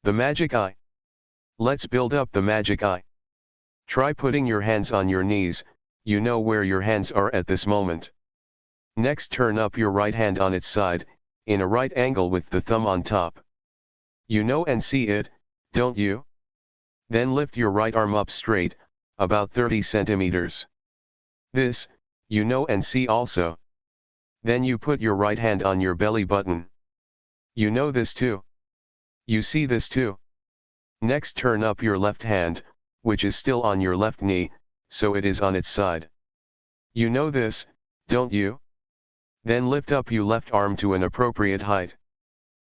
The magic eye. Let's build up the magic eye. Try putting your hands on your knees, you know where your hands are at this moment. Next turn up your right hand on its side, in a right angle with the thumb on top. You know and see it, don't you? Then lift your right arm up straight, about 30 centimeters. This, you know and see also. Then you put your right hand on your belly button. You know this too. You see this too. Next turn up your left hand, which is still on your left knee, so it is on its side. You know this, don't you? Then lift up your left arm to an appropriate height.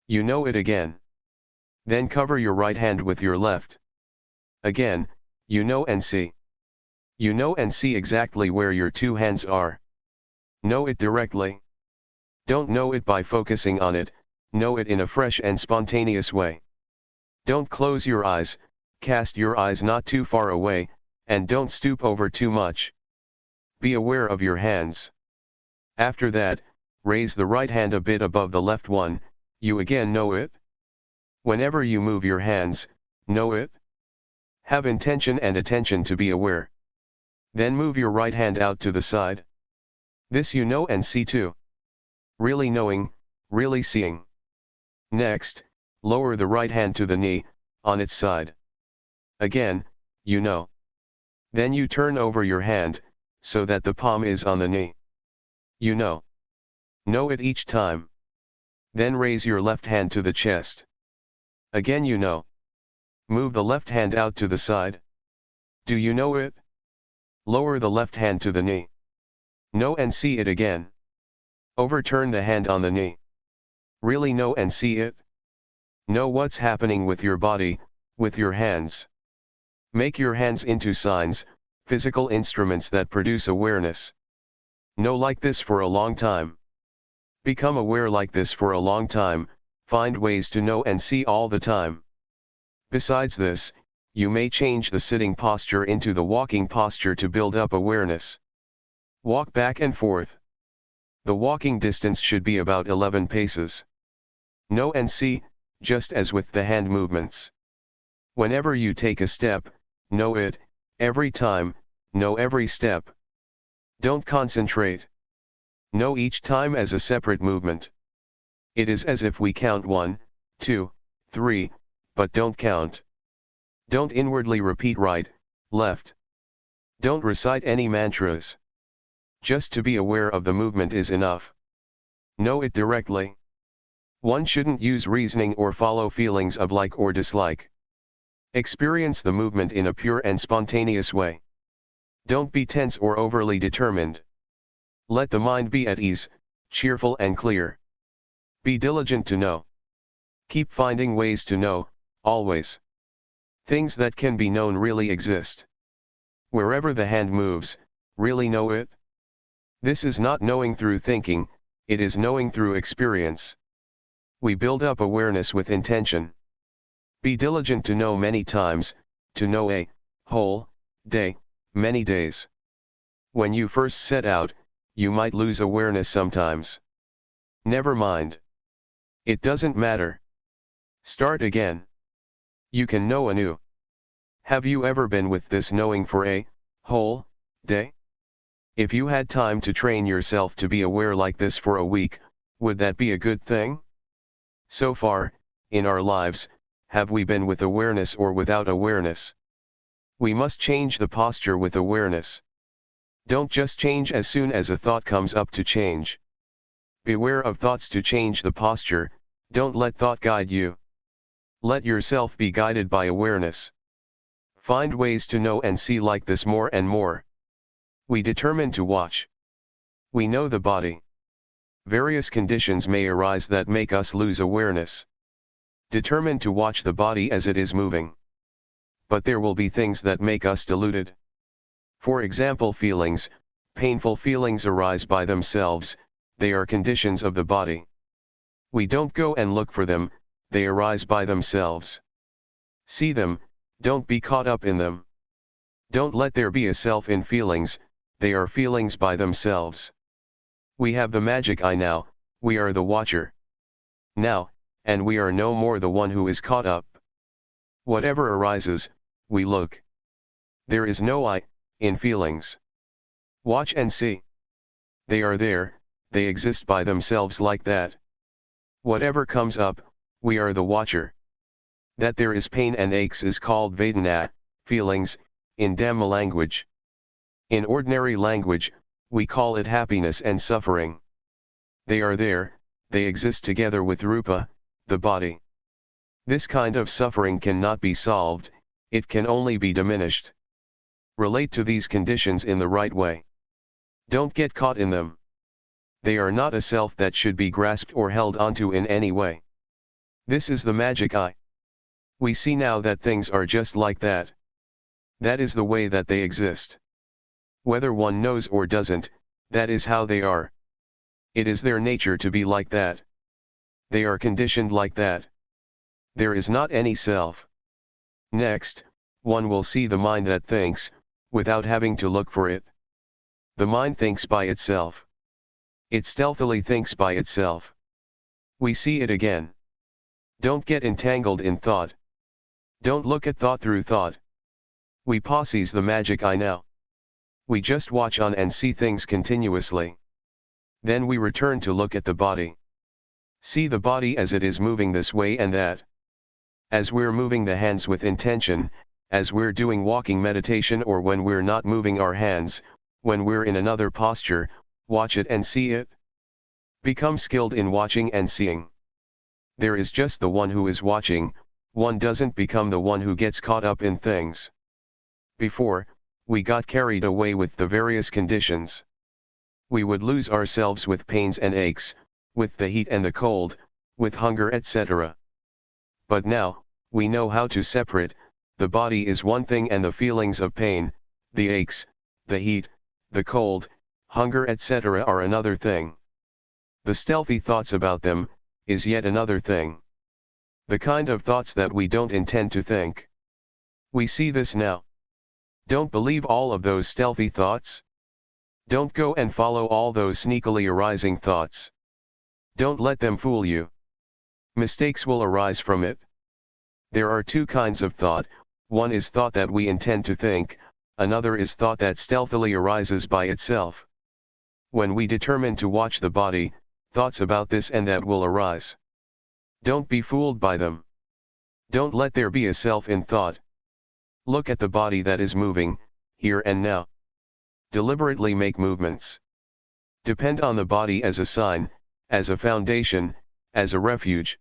You know it again. Then cover your right hand with your left. Again, you know and see. You know and see exactly where your two hands are. Know it directly. Don't know it by focusing on it, know it in a fresh and spontaneous way. Don't close your eyes, cast your eyes not too far away, and don't stoop over too much. Be aware of your hands. After that, raise the right hand a bit above the left one, you again know it. Whenever you move your hands, know it. Have intention and attention to be aware. Then move your right hand out to the side. This you know and see too. Really knowing, really seeing. Next, lower the right hand to the knee, on its side. Again, you know. Then you turn over your hand, so that the palm is on the knee. You know. Know it each time. Then raise your left hand to the chest. Again you know. Move the left hand out to the side. Do you know it? Lower the left hand to the knee. Know and see it again. Overturn the hand on the knee. Really know and see it? Know what's happening with your body, with your hands. Make your hands into signs, physical instruments that produce awareness. Know like this for a long time. Become aware like this for a long time, find ways to know and see all the time. Besides this, you may change the sitting posture into the walking posture to build up awareness. Walk back and forth. The walking distance should be about 11 paces. Know and see, just as with the hand movements. Whenever you take a step, know it, every time, know every step. Don't concentrate. Know each time as a separate movement. It is as if we count 1, 2, 3, but don't count. Don't inwardly repeat right, left. Don't recite any mantras. Just to be aware of the movement is enough. Know it directly. One shouldn't use reasoning or follow feelings of like or dislike. Experience the movement in a pure and spontaneous way. Don't be tense or overly determined. Let the mind be at ease, cheerful and clear. Be diligent to know. Keep finding ways to know, always. Things that can be known really exist. Wherever the hand moves, really know it. This is not knowing through thinking, it is knowing through experience. We build up awareness with intention. Be diligent to know many times, to know a whole day, many days. When you first set out, you might lose awareness sometimes. Never mind. It doesn't matter. Start again. You can know anew. Have you ever been with this knowing for a whole day? If you had time to train yourself to be aware like this for a week, would that be a good thing? So far, in our lives, have we been with awareness or without awareness? We must change the posture with awareness. Don't just change as soon as a thought comes up to change. Beware of thoughts to change the posture, don't let thought guide you. Let yourself be guided by awareness. Find ways to know and see like this more and more. We determine to watch. We know the body. Various conditions may arise that make us lose awareness. Determine to watch the body as it is moving. But there will be things that make us deluded. For example, feelings, painful feelings arise by themselves, they are conditions of the body. We don't go and look for them, they arise by themselves. See them, don't be caught up in them. Don't let there be a self in feelings, they are feelings by themselves. We have the magic eye now, we are the watcher. Now, and we are no more the one who is caught up. Whatever arises, we look. There is no I, in feelings. Watch and see. They are there, they exist by themselves like that. Whatever comes up, we are the watcher. That there is pain and aches is called Vedana, feelings, in Dhamma language. In ordinary language, we call it happiness and suffering. They are there, they exist together with Rupa, the body. This kind of suffering cannot be solved, it can only be diminished. Relate to these conditions in the right way. Don't get caught in them. They are not a self that should be grasped or held onto in any way. This is the magic eye. We see now that things are just like that. That is the way that they exist. Whether one knows or doesn't, that is how they are. It is their nature to be like that. They are conditioned like that. There is not any self. Next, one will see the mind that thinks, without having to look for it. The mind thinks by itself. It stealthily thinks by itself. We see it again. Don't get entangled in thought. Don't look at thought through thought. We possess the magic eye now. We just watch on and see things continuously. Then we return to look at the body. See the body as it is moving this way and that. As we're moving the hands with intention, as we're doing walking meditation or when we're not moving our hands, when we're in another posture, watch it and see it. Become skilled in watching and seeing. There is just the one who is watching, one doesn't become the one who gets caught up in things. Before, we got carried away with the various conditions. We would lose ourselves with pains and aches, with the heat and the cold, with hunger, etc. But now, we know how to separate, the body is one thing and the feelings of pain, the aches, the heat, the cold, hunger, etc. are another thing. The stealthy thoughts about them, is yet another thing. The kind of thoughts that we don't intend to think. We see this now. Don't believe all of those stealthy thoughts. Don't go and follow all those sneakily arising thoughts. Don't let them fool you. Mistakes will arise from it. There are two kinds of thought, one is thought that we intend to think, another is thought that stealthily arises by itself. When we determine to watch the body, thoughts about this and that will arise. Don't be fooled by them. Don't let there be a self in thought. Look at the body that is moving, here and now. Deliberately make movements. Depend on the body as a sign, as a foundation, as a refuge.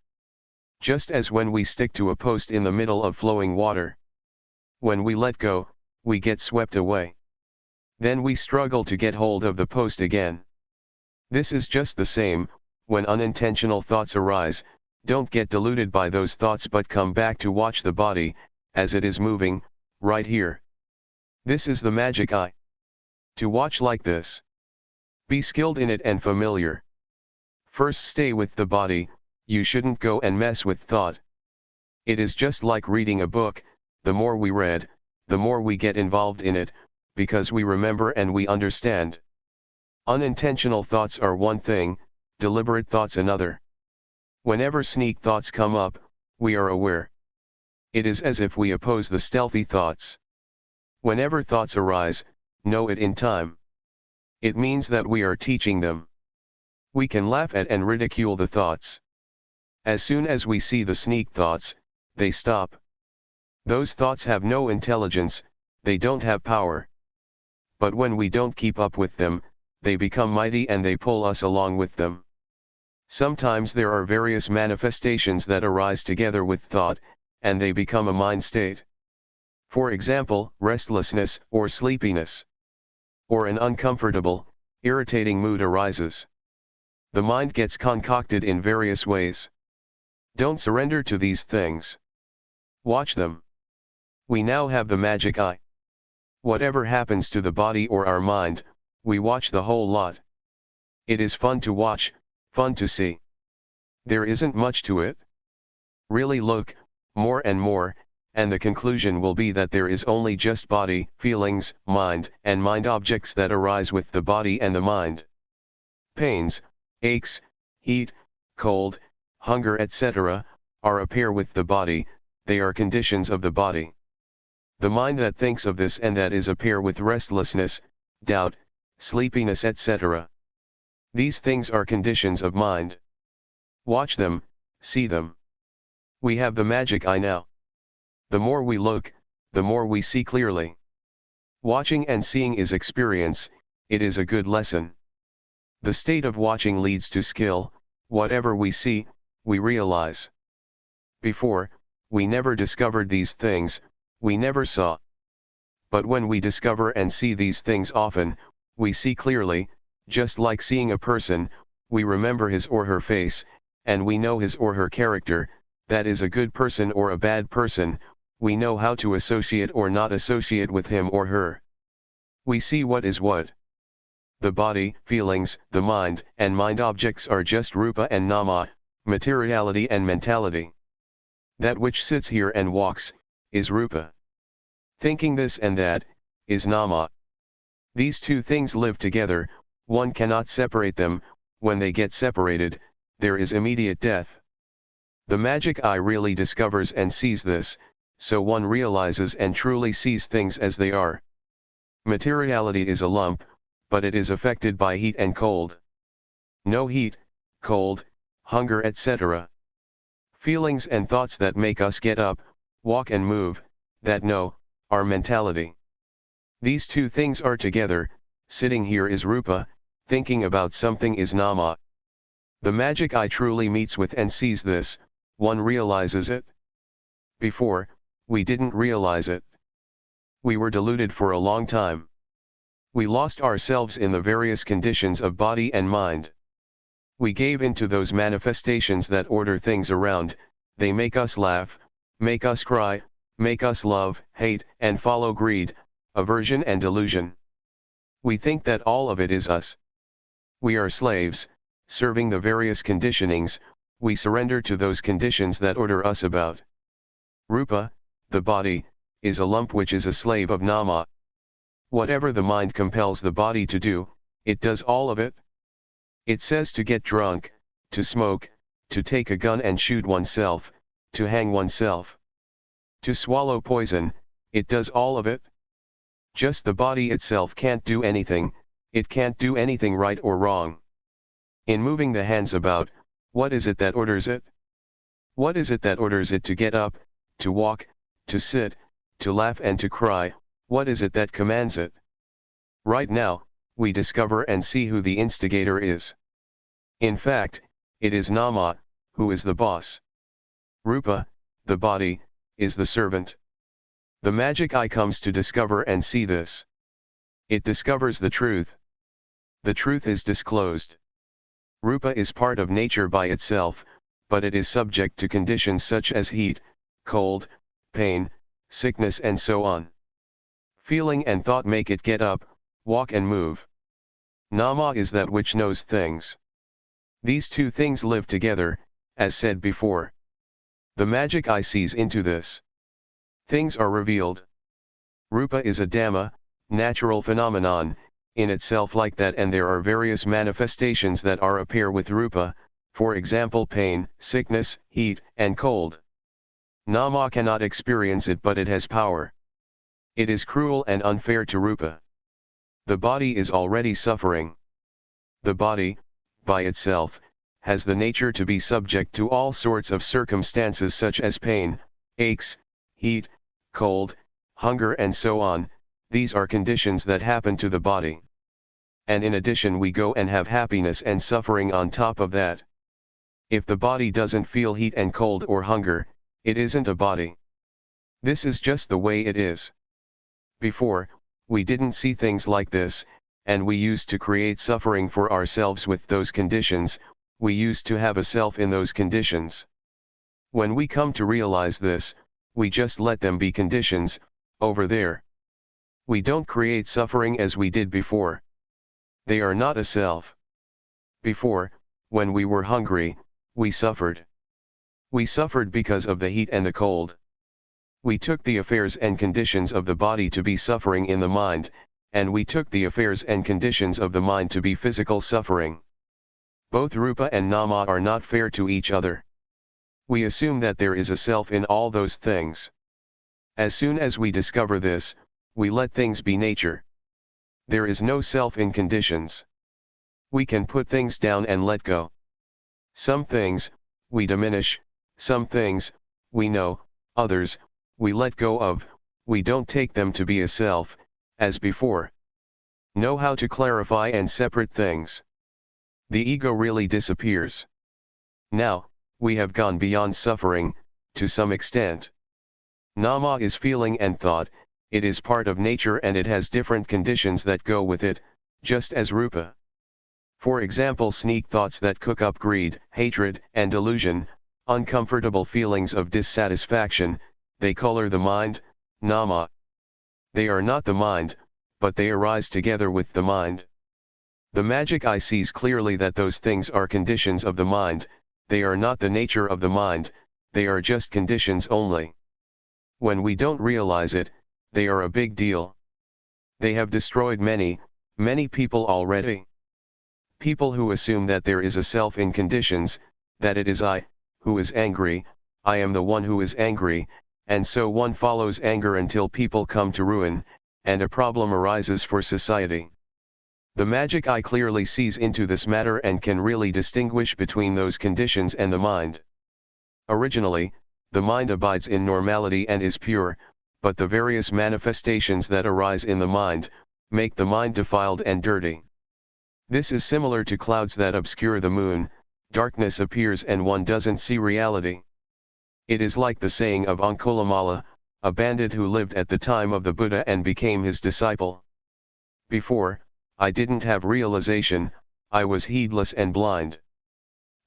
Just as when we stick to a post in the middle of flowing water. When we let go, we get swept away. Then we struggle to get hold of the post again. This is just the same, when unintentional thoughts arise, don't get deluded by those thoughts but come back to watch the body, as it is moving, right here. This is the magic eye. To watch like this. Be skilled in it and familiar. First stay with the body, you shouldn't go and mess with thought. It is just like reading a book, the more we read, the more we get involved in it, because we remember and we understand. Unintentional thoughts are one thing, deliberate thoughts another. Whenever sneak thoughts come up, we are aware. It is as if we oppose the stealthy thoughts. Whenever thoughts arise, know it in time. It means that we are teaching them. We can laugh at and ridicule the thoughts. As soon as we see the sneak thoughts, they stop. Those thoughts have no intelligence, they don't have power. But when we don't keep up with them, they become mighty and they pull us along with them. Sometimes there are various manifestations that arise together with thought, and they become a mind state. For example, restlessness or sleepiness. Or an uncomfortable, irritating mood arises. The mind gets concocted in various ways. Don't surrender to these things. Watch them. We now have the magic eye. Whatever happens to the body or our mind, we watch the whole lot. It is fun to watch, fun to see. There isn't much to it. Really look, more and more, and the conclusion will be that there is only just body, feelings, mind, and mind objects that arise with the body and the mind. Pains, aches, heat, cold, hunger, etc., appear with the body, they are conditions of the body. The mind that thinks of this and that is appear with restlessness, doubt, sleepiness, etc. These things are conditions of mind. Watch them, see them. We have the magic eye now. The more we look, the more we see clearly. Watching and seeing is experience, it is a good lesson. The state of watching leads to skill. Whatever we see, we realize. Before, we never discovered these things, we never saw. But when we discover and see these things often, we see clearly, just like seeing a person, we remember his or her face, and we know his or her character, that is a good person or a bad person, we know how to associate or not associate with him or her. We see what is what. The body, feelings, the mind, and mind objects are just rupa and nama, materiality and mentality. That which sits here and walks, is rupa. Thinking this and that, is nama. These two things live together, one cannot separate them. When they get separated, there is immediate death. The magic eye really discovers and sees this, so one realizes and truly sees things as they are. Materiality is a lump, but it is affected by heat and cold. No heat, cold, hunger, etc. Feelings and thoughts that make us get up, walk and move, that no, are mentality. These two things are together. Sitting here is rupa, thinking about something is nama. The magic eye truly meets with and sees this, one realizes it. Before, we didn't realize it. We were deluded for a long time. We lost ourselves in the various conditions of body and mind. We gave into those manifestations that order things around. They make us laugh, make us cry, make us love, hate, and follow greed, aversion and delusion. We think that all of it is us. We are slaves, serving the various conditionings. We surrender to those conditions that order us about. Rupa, the body, is a lump which is a slave of nama. Whatever the mind compels the body to do, it does all of it. It says to get drunk, to smoke, to take a gun and shoot oneself, to hang oneself, to swallow poison, it does all of it. Just the body itself can't do anything, it can't do anything right or wrong. In moving the hands about, what is it that orders it? What is it that orders it to get up, to walk, to sit, to laugh and to cry? What is it that commands it? Right now, we discover and see who the instigator is. In fact, it is nama, who is the boss. Rupa, the body, is the servant. The magic eye comes to discover and see this. It discovers the truth. The truth is disclosed. Rupa is part of nature by itself, but it is subject to conditions such as heat, cold, pain, sickness and so on. Feeling and thought make it get up, walk and move. Nama is that which knows things. These two things live together, as said before. The magic eye sees into this. Things are revealed. Rupa is a dhamma, natural phenomenon, in itself like that, and there are various manifestations that appear with rupa, for example pain, sickness, heat, and cold. Nama cannot experience it, but it has power. It is cruel and unfair to rupa. The body is already suffering. The body, by itself, has the nature to be subject to all sorts of circumstances such as pain, aches, heat, cold, hunger and so on. These are conditions that happen to the body. And in addition we go and have happiness and suffering on top of that. If the body doesn't feel heat and cold or hunger, it isn't a body. This is just the way it is. Before, we didn't see things like this, and we used to create suffering for ourselves with those conditions, we used to have a self in those conditions. When we come to realize this, we just let them be conditions, over there. We don't create suffering as we did before. They are not a self. Before, when we were hungry, we suffered. We suffered because of the heat and the cold. We took the affairs and conditions of the body to be suffering in the mind, and we took the affairs and conditions of the mind to be physical suffering. Both rupa and nama are not fair to each other. We assume that there is a self in all those things. As soon as we discover this, we let things be nature. There is no self in conditions. We can put things down and let go. Some things, we diminish, some things, we know, others, we let go of, we don't take them to be a self, as before. Know how to clarify and separate things. The ego really disappears. Now, we have gone beyond suffering, to some extent. Nama is feeling and thought, it is part of nature and it has different conditions that go with it, just as rupa. For example, sneak thoughts that cook up greed, hatred, and delusion, uncomfortable feelings of dissatisfaction, they color the mind, nama. They are not the mind, but they arise together with the mind. The magic eye sees clearly that those things are conditions of the mind, they are not the nature of the mind, they are just conditions only. When we don't realize it, they are a big deal. They have destroyed many people already. People who assume that there is a self in conditions, that it is I, who is angry, I am the one who is angry, and so one follows anger until people come to ruin, and a problem arises for society. The magic eye clearly sees into this matter and can really distinguish between those conditions and the mind. Originally, the mind abides in normality and is pure, but the various manifestations that arise in the mind, make the mind defiled and dirty. This is similar to clouds that obscure the moon, darkness appears and one doesn't see reality. It is like the saying of Angulimala, a bandit who lived at the time of the Buddha and became his disciple. Before, I didn't have realization, I was heedless and blind.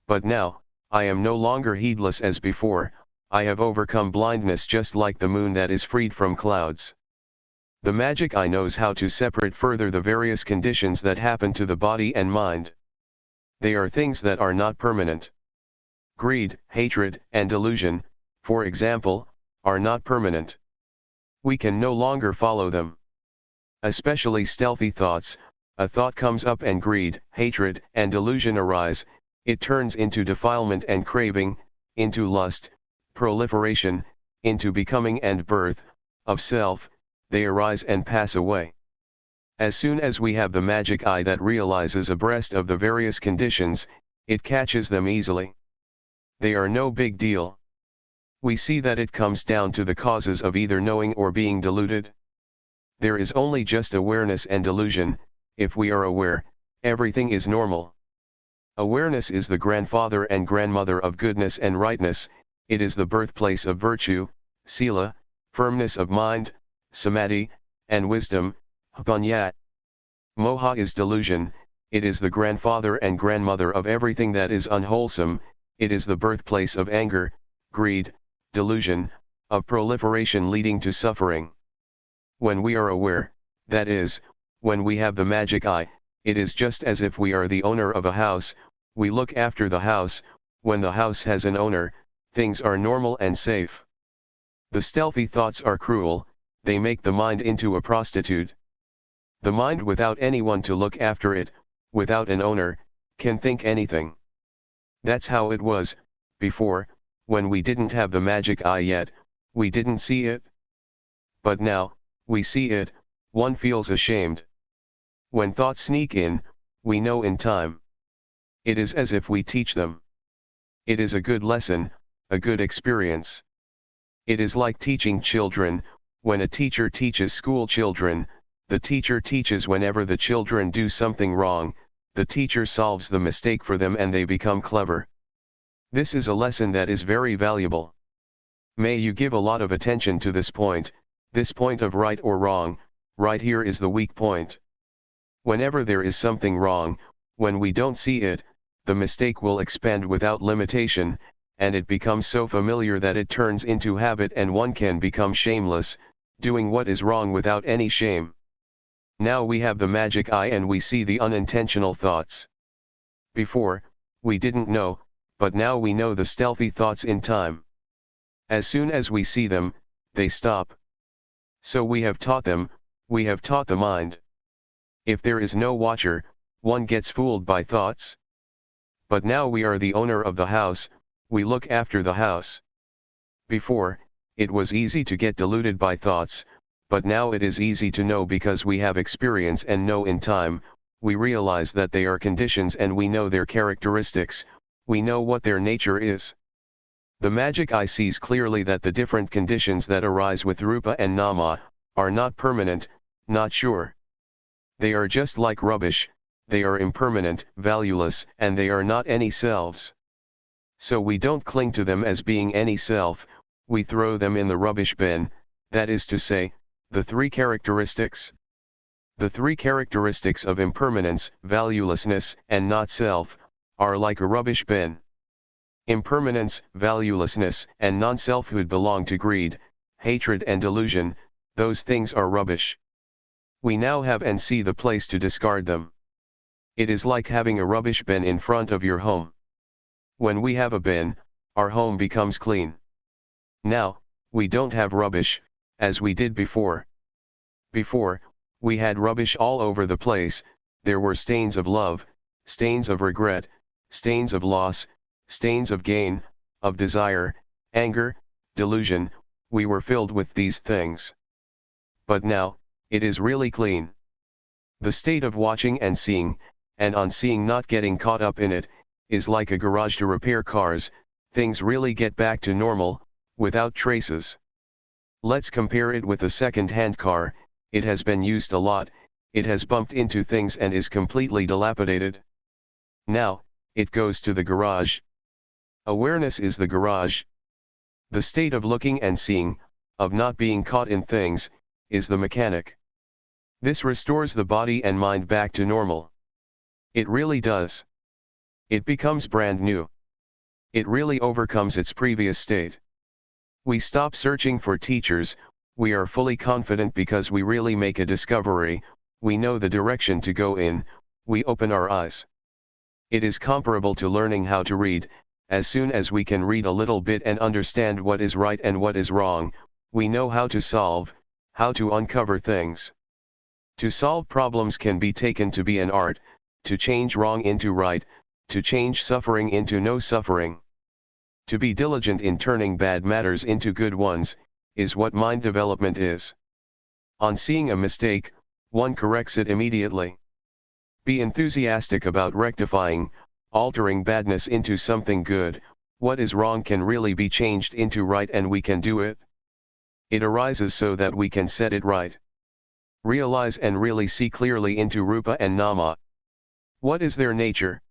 But now, I am no longer heedless as before, I have overcome blindness just like the moon that is freed from clouds. The magic eye knows how to separate further the various conditions that happen to the body and mind. They are things that are not permanent. Greed, hatred, and delusion, for example, are not permanent. We can no longer follow them. Especially stealthy thoughts, a thought comes up and greed, hatred, and delusion arise, it turns into defilement and craving, into lust, proliferation, into becoming and birth, of self, they arise and pass away. As soon as we have the magic eye that realizes abreast of the various conditions, it catches them easily. They are no big deal. We see that it comes down to the causes of either knowing or being deluded. There is only just awareness and delusion. If we are aware, everything is normal. Awareness is the grandfather and grandmother of goodness and rightness, it is the birthplace of virtue, sila, firmness of mind, samadhi, and wisdom, panya. Moha is delusion, it is the grandfather and grandmother of everything that is unwholesome, it is the birthplace of anger, greed, delusion, of proliferation leading to suffering. When we are aware, that is, when we have the magic eye, it is just as if we are the owner of a house, we look after the house, when the house has an owner, things are normal and safe. The stealthy thoughts are cruel, they make the mind into a prostitute. The mind without anyone to look after it, without an owner, can think anything. That's how it was, before, when we didn't have the magic eye yet, we didn't see it. But now, we see it, one feels ashamed. When thoughts sneak in, we know in time. It is as if we teach them. It is a good lesson, a good experience. It is like teaching children, when a teacher teaches school children, the teacher teaches whenever the children do something wrong, the teacher solves the mistake for them and they become clever. This is a lesson that is very valuable. May you give a lot of attention to this point of right or wrong, right here is the weak point. Whenever there is something wrong, when we don't see it, the mistake will expand without limitation, and it becomes so familiar that it turns into habit and one can become shameless, doing what is wrong without any shame. Now we have the magic eye and we see the unintentional thoughts. Before, we didn't know, but now we know the stealthy thoughts in time. As soon as we see them, they stop. So we have taught them, we have taught the mind. If there is no watcher, one gets fooled by thoughts. But now we are the owner of the house, we look after the house. Before, it was easy to get deluded by thoughts, but now it is easy to know because we have experience and know in time, we realize that they are conditions and we know their characteristics, we know what their nature is. The magic eye sees clearly that the different conditions that arise with rupa and nama, are not permanent, not sure. They are just like rubbish, they are impermanent, valueless, and they are not any selves. So we don't cling to them as being any self, we throw them in the rubbish bin, that is to say, the three characteristics. The three characteristics of impermanence, valuelessness, and not self, are like a rubbish bin. Impermanence, valuelessness, and non-selfhood belong to greed, hatred and delusion, those things are rubbish. We now have and see the place to discard them. It is like having a rubbish bin in front of your home. When we have a bin, our home becomes clean. Now, we don't have rubbish, as we did before. Before, we had rubbish all over the place, there were stains of love, stains of regret, stains of loss, stains of gain, of desire, anger, delusion, we were filled with these things. But now, it is really clean. The state of watching and seeing, and on seeing not getting caught up in it, is like a garage to repair cars, things really get back to normal, without traces. Let's compare it with a second-hand car, it has been used a lot, it has bumped into things and is completely dilapidated. Now, it goes to the garage. Awareness is the garage. The state of looking and seeing, of not being caught in things, is the mechanic. This restores the body and mind back to normal. It really does. It becomes brand new. It really overcomes its previous state. We stop searching for teachers, we are fully confident because we really make a discovery, we know the direction to go in, we open our eyes. It is comparable to learning how to read, as soon as we can read a little bit and understand what is right and what is wrong, we know how to solve, how to uncover things. To solve problems can be taken to be an art, to change wrong into right, to change suffering into no suffering. To be diligent in turning bad matters into good ones, is what mind development is. On seeing a mistake, one corrects it immediately. Be enthusiastic about rectifying, altering badness into something good, what is wrong can really be changed into right and we can do it. It arises so that we can set it right. Realize and really see clearly into rupa and nama. What is their nature?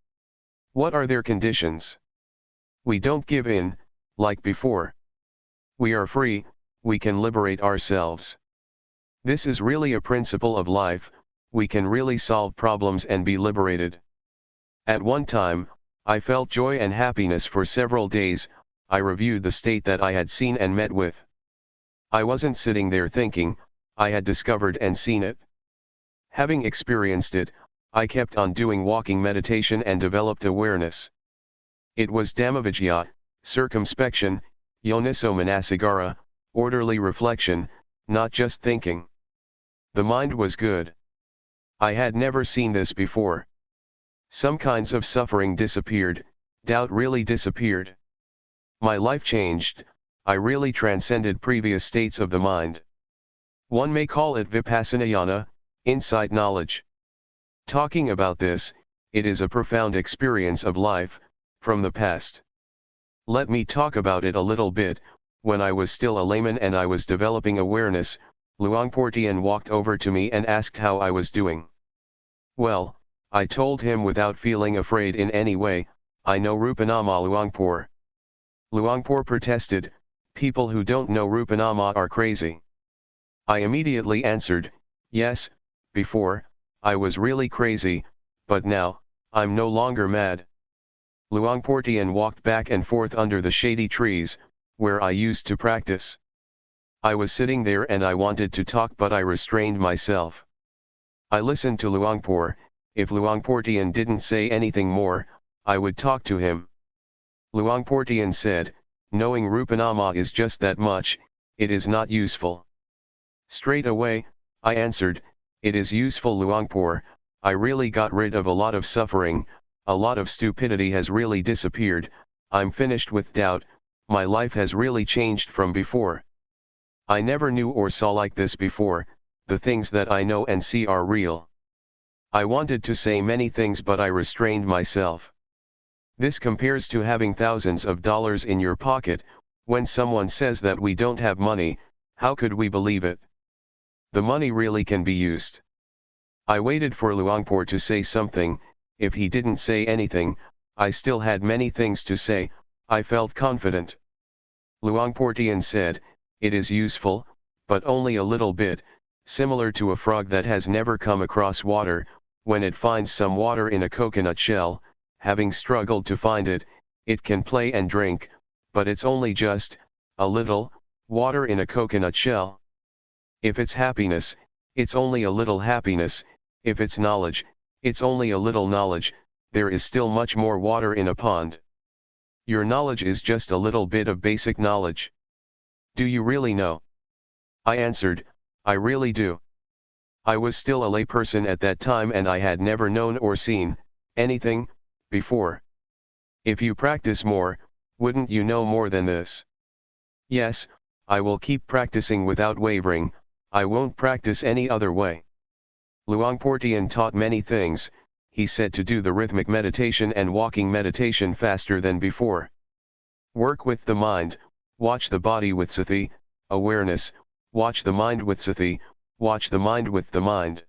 What are their conditions? We don't give in, like before. We are free, we can liberate ourselves. This is really a principle of life, we can really solve problems and be liberated. At one time, I felt joy and happiness for several days, I reviewed the state that I had seen and met with. I wasn't sitting there thinking, I had discovered and seen it. Having experienced it, I kept on doing walking meditation and developed awareness. It was Dhammavijaya, circumspection, yoniso manasigara, orderly reflection, not just thinking. The mind was good. I had never seen this before. Some kinds of suffering disappeared, doubt really disappeared. My life changed, I really transcended previous states of the mind. One may call it Vipassana, insight knowledge. Talking about this, it is a profound experience of life, from the past. Let me talk about it a little bit. When I was still a layman and I was developing awareness, Luangpor Teean walked over to me and asked how I was doing. Well, I told him without feeling afraid in any way, I know Rupanama Luangpor. Luangpor protested, people who don't know Rupanama are crazy. I immediately answered, yes, before, I was really crazy, but now, I'm no longer mad. Luangpor Teean walked back and forth under the shady trees, where I used to practice. I was sitting there and I wanted to talk, but I restrained myself. I listened to Luangpor. If Luangpor Teean didn't say anything more, I would talk to him. Luangpor Teean said, knowing Rupanama is just that much, it is not useful. Straight away, I answered, it is useful Luangpor, I really got rid of a lot of suffering, a lot of stupidity has really disappeared, I'm finished with doubt, my life has really changed from before. I never knew or saw like this before, the things that I know and see are real. I wanted to say many things but I restrained myself. This compares to having thousands of dollars in your pocket. When someone says that we don't have money, how could we believe it? The money really can be used. I waited for Luangpor to say something. If he didn't say anything, I still had many things to say. I felt confident. Luangpor Teean said, it is useful, but only a little bit, similar to a frog that has never come across water. When it finds some water in a coconut shell, having struggled to find it, it can play and drink, but it's only just a little water in a coconut shell. If it's happiness, it's only a little happiness. If it's knowledge, it's only a little knowledge. There is still much more water in a pond. Your knowledge is just a little bit of basic knowledge. Do you really know? I answered, I really do. I was still a layperson at that time and I had never known or seen anything before. If you practice more, wouldn't you know more than this? Yes, I will keep practicing without wavering, I won't practice any other way. Luangpor Teean taught many things. He said to do the rhythmic meditation and walking meditation faster than before. Work with the mind, watch the body with sati, awareness, watch the mind with sati, watch the mind with the mind.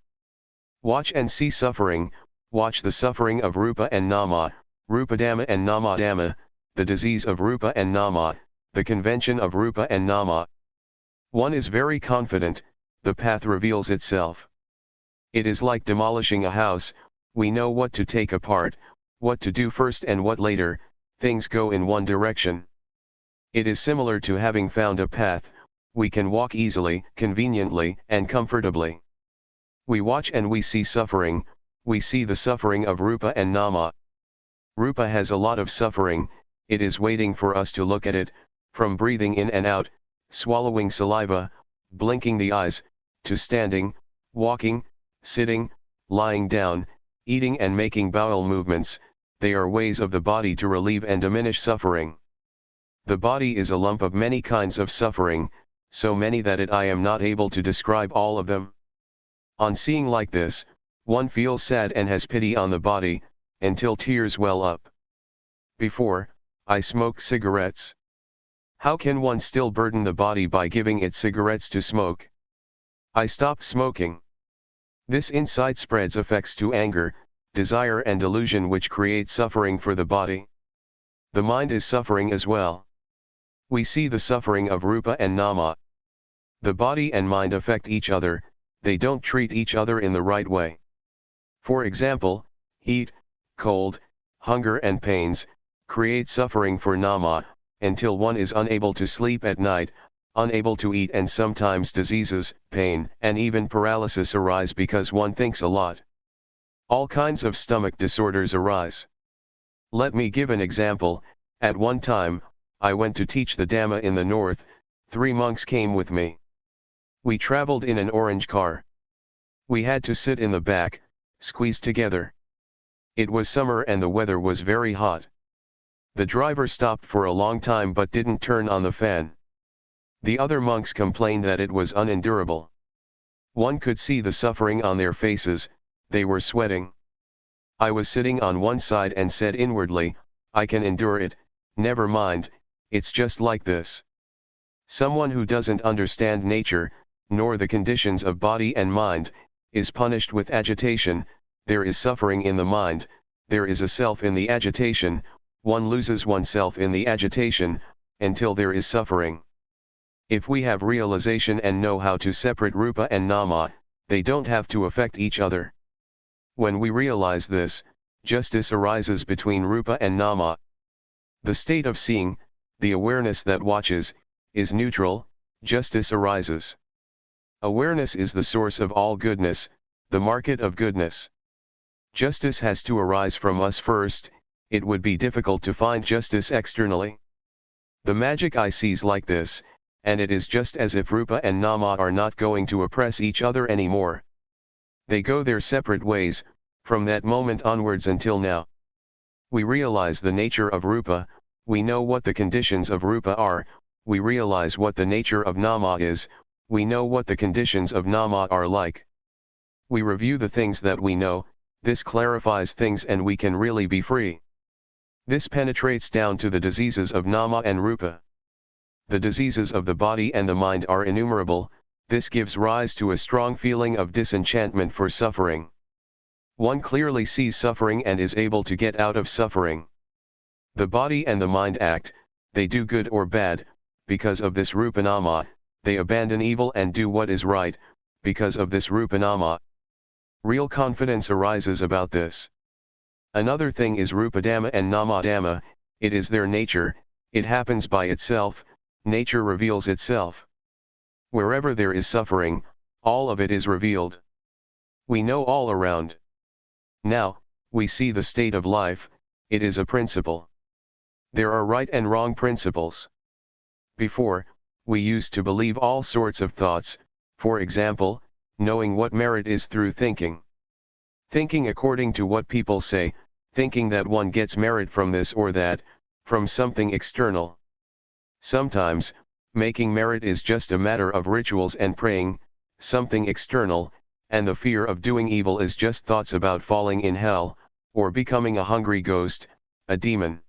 Watch and see suffering, watch the suffering of Rupa and Nama, Rupadhamma and Namadhamma, the disease of Rupa and Nama, the convention of Rupa and Nama. One is very confident, the path reveals itself. It is like demolishing a house, we know what to take apart, what to do first and what later, things go in one direction. It is similar to having found a path, we can walk easily, conveniently, and comfortably. We watch and we see suffering, we see the suffering of Rupa and Nama. Rupa has a lot of suffering, it is waiting for us to look at it, from breathing in and out, swallowing saliva, blinking the eyes, to standing, walking, sitting, lying down, eating and making bowel movements, they are ways of the body to relieve and diminish suffering. The body is a lump of many kinds of suffering, so many that I am not able to describe all of them. On seeing like this, one feels sad and has pity on the body, until tears well up. Before, I smoked cigarettes. How can one still burden the body by giving it cigarettes to smoke? I stopped smoking. This insight spreads effects to anger, desire and delusion which create suffering for the body. The mind is suffering as well. We see the suffering of Rupa and Nama. The body and mind affect each other, they don't treat each other in the right way. For example, heat, cold, hunger and pains, create suffering for Nama, until one is unable to sleep at night, unable to eat and sometimes diseases, pain and even paralysis arise because one thinks a lot. All kinds of stomach disorders arise. Let me give an example. At one time, I went to teach the Dhamma in the north, 3 monks came with me. We traveled in an orange car. We had to sit in the back, squeezed together. It was summer and the weather was very hot. The driver stopped for a long time but didn't turn on the fan. The other monks complained that it was unendurable. One could see the suffering on their faces, they were sweating. I was sitting on one side and said inwardly, I can endure it, never mind, it's just like this. Someone who doesn't understand nature, nor the conditions of body and mind, is punished with agitation. There is suffering in the mind, there is a self in the agitation, one loses oneself in the agitation, until there is suffering. If we have realization and know how to separate Rupa and Nama, they don't have to affect each other. When we realize this, justice arises between rupa and nama. The state of seeing, the awareness that watches, is neutral, justice arises. Awareness is the source of all goodness, the market of goodness. Justice has to arise from us first, it would be difficult to find justice externally. The magic eye sees like this, and it is just as if rupa and nama are not going to oppress each other anymore. They go their separate ways, from that moment onwards until now. We realize the nature of rupa, we know what the conditions of rupa are, we realize what the nature of nama is, we know what the conditions of nama are like. We review the things that we know, this clarifies things and we can really be free. This penetrates down to the diseases of nama and rupa. The diseases of the body and the mind are innumerable, this gives rise to a strong feeling of disenchantment for suffering. One clearly sees suffering and is able to get out of suffering. The body and the mind act, they do good or bad, because of this rupanama, they abandon evil and do what is right, because of this rupanama. Real confidence arises about this. Another thing is rupadhamma and namadhamma, it is their nature, it happens by itself, nature reveals itself. Wherever there is suffering, all of it is revealed. We know all around. Now, we see the state of life, it is a principle. There are right and wrong principles. Before, we used to believe all sorts of thoughts, for example, knowing what merit is through thinking. Thinking according to what people say, thinking that one gets merit from this or that, from something external. Sometimes, making merit is just a matter of rituals and praying, something external, and the fear of doing evil is just thoughts about falling in hell, or becoming a hungry ghost, a demon.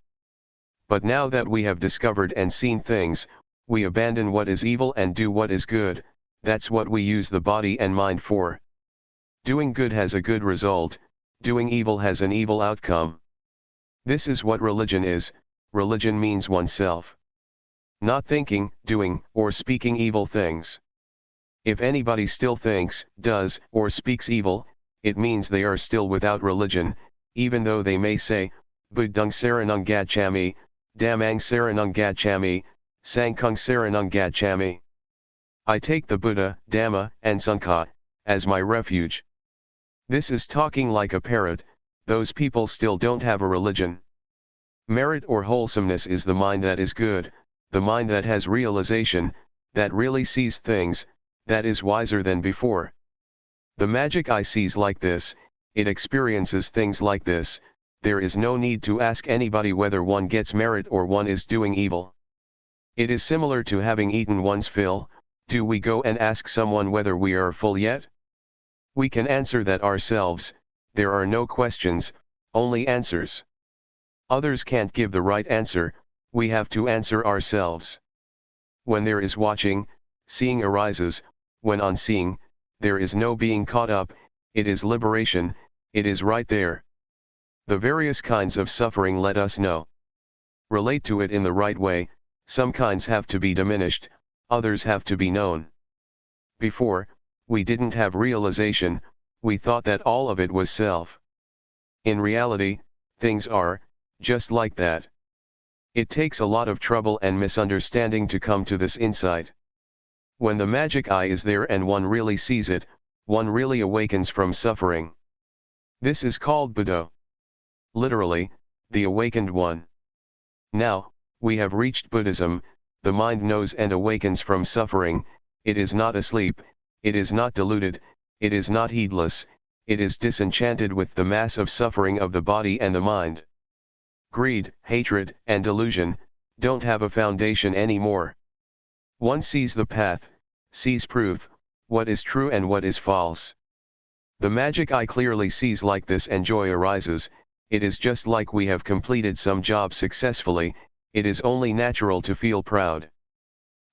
But now that we have discovered and seen things, we abandon what is evil and do what is good, that's what we use the body and mind for. Doing good has a good result, doing evil has an evil outcome. This is what religion is, religion means oneself. Not thinking, doing, or speaking evil things. If anybody still thinks, does, or speaks evil, it means they are still without religion, even though they may say, Buddhang saranang gacchami, Dhammang saranang gacchami, Sanghang saranang gacchami. I take the Buddha, Dhamma, and Sangha as my refuge. This is talking like a parrot, those people still don't have a religion. Merit or wholesomeness is the mind that is good, the mind that has realization, that really sees things, that is wiser than before. The magic eye sees like this, it experiences things like this, there is no need to ask anybody whether one gets merit or one is doing evil. It is similar to having eaten one's fill, do we go and ask someone whether we are full yet? We can answer that ourselves, there are no questions, only answers. Others can't give the right answer, we have to answer ourselves. When there is watching, seeing arises, when on seeing, there is no being caught up, it is liberation, it is right there. The various kinds of suffering let us know. Relate to it in the right way, some kinds have to be diminished, others have to be known. Before, we didn't have realization, we thought that all of it was self. In reality, things are, just like that. It takes a lot of trouble and misunderstanding to come to this insight. When the magic eye is there and one really sees it, one really awakens from suffering. This is called Buddha. Literally, the awakened one. Now, we have reached Buddhism, the mind knows and awakens from suffering, it is not asleep, it is not deluded, it is not heedless, it is disenchanted with the mass of suffering of the body and the mind. Greed, hatred, and delusion don't have a foundation anymore. One sees the path, sees proof, what is true and what is false. The magic eye clearly sees like this and joy arises, it is just like we have completed some job successfully, it is only natural to feel proud.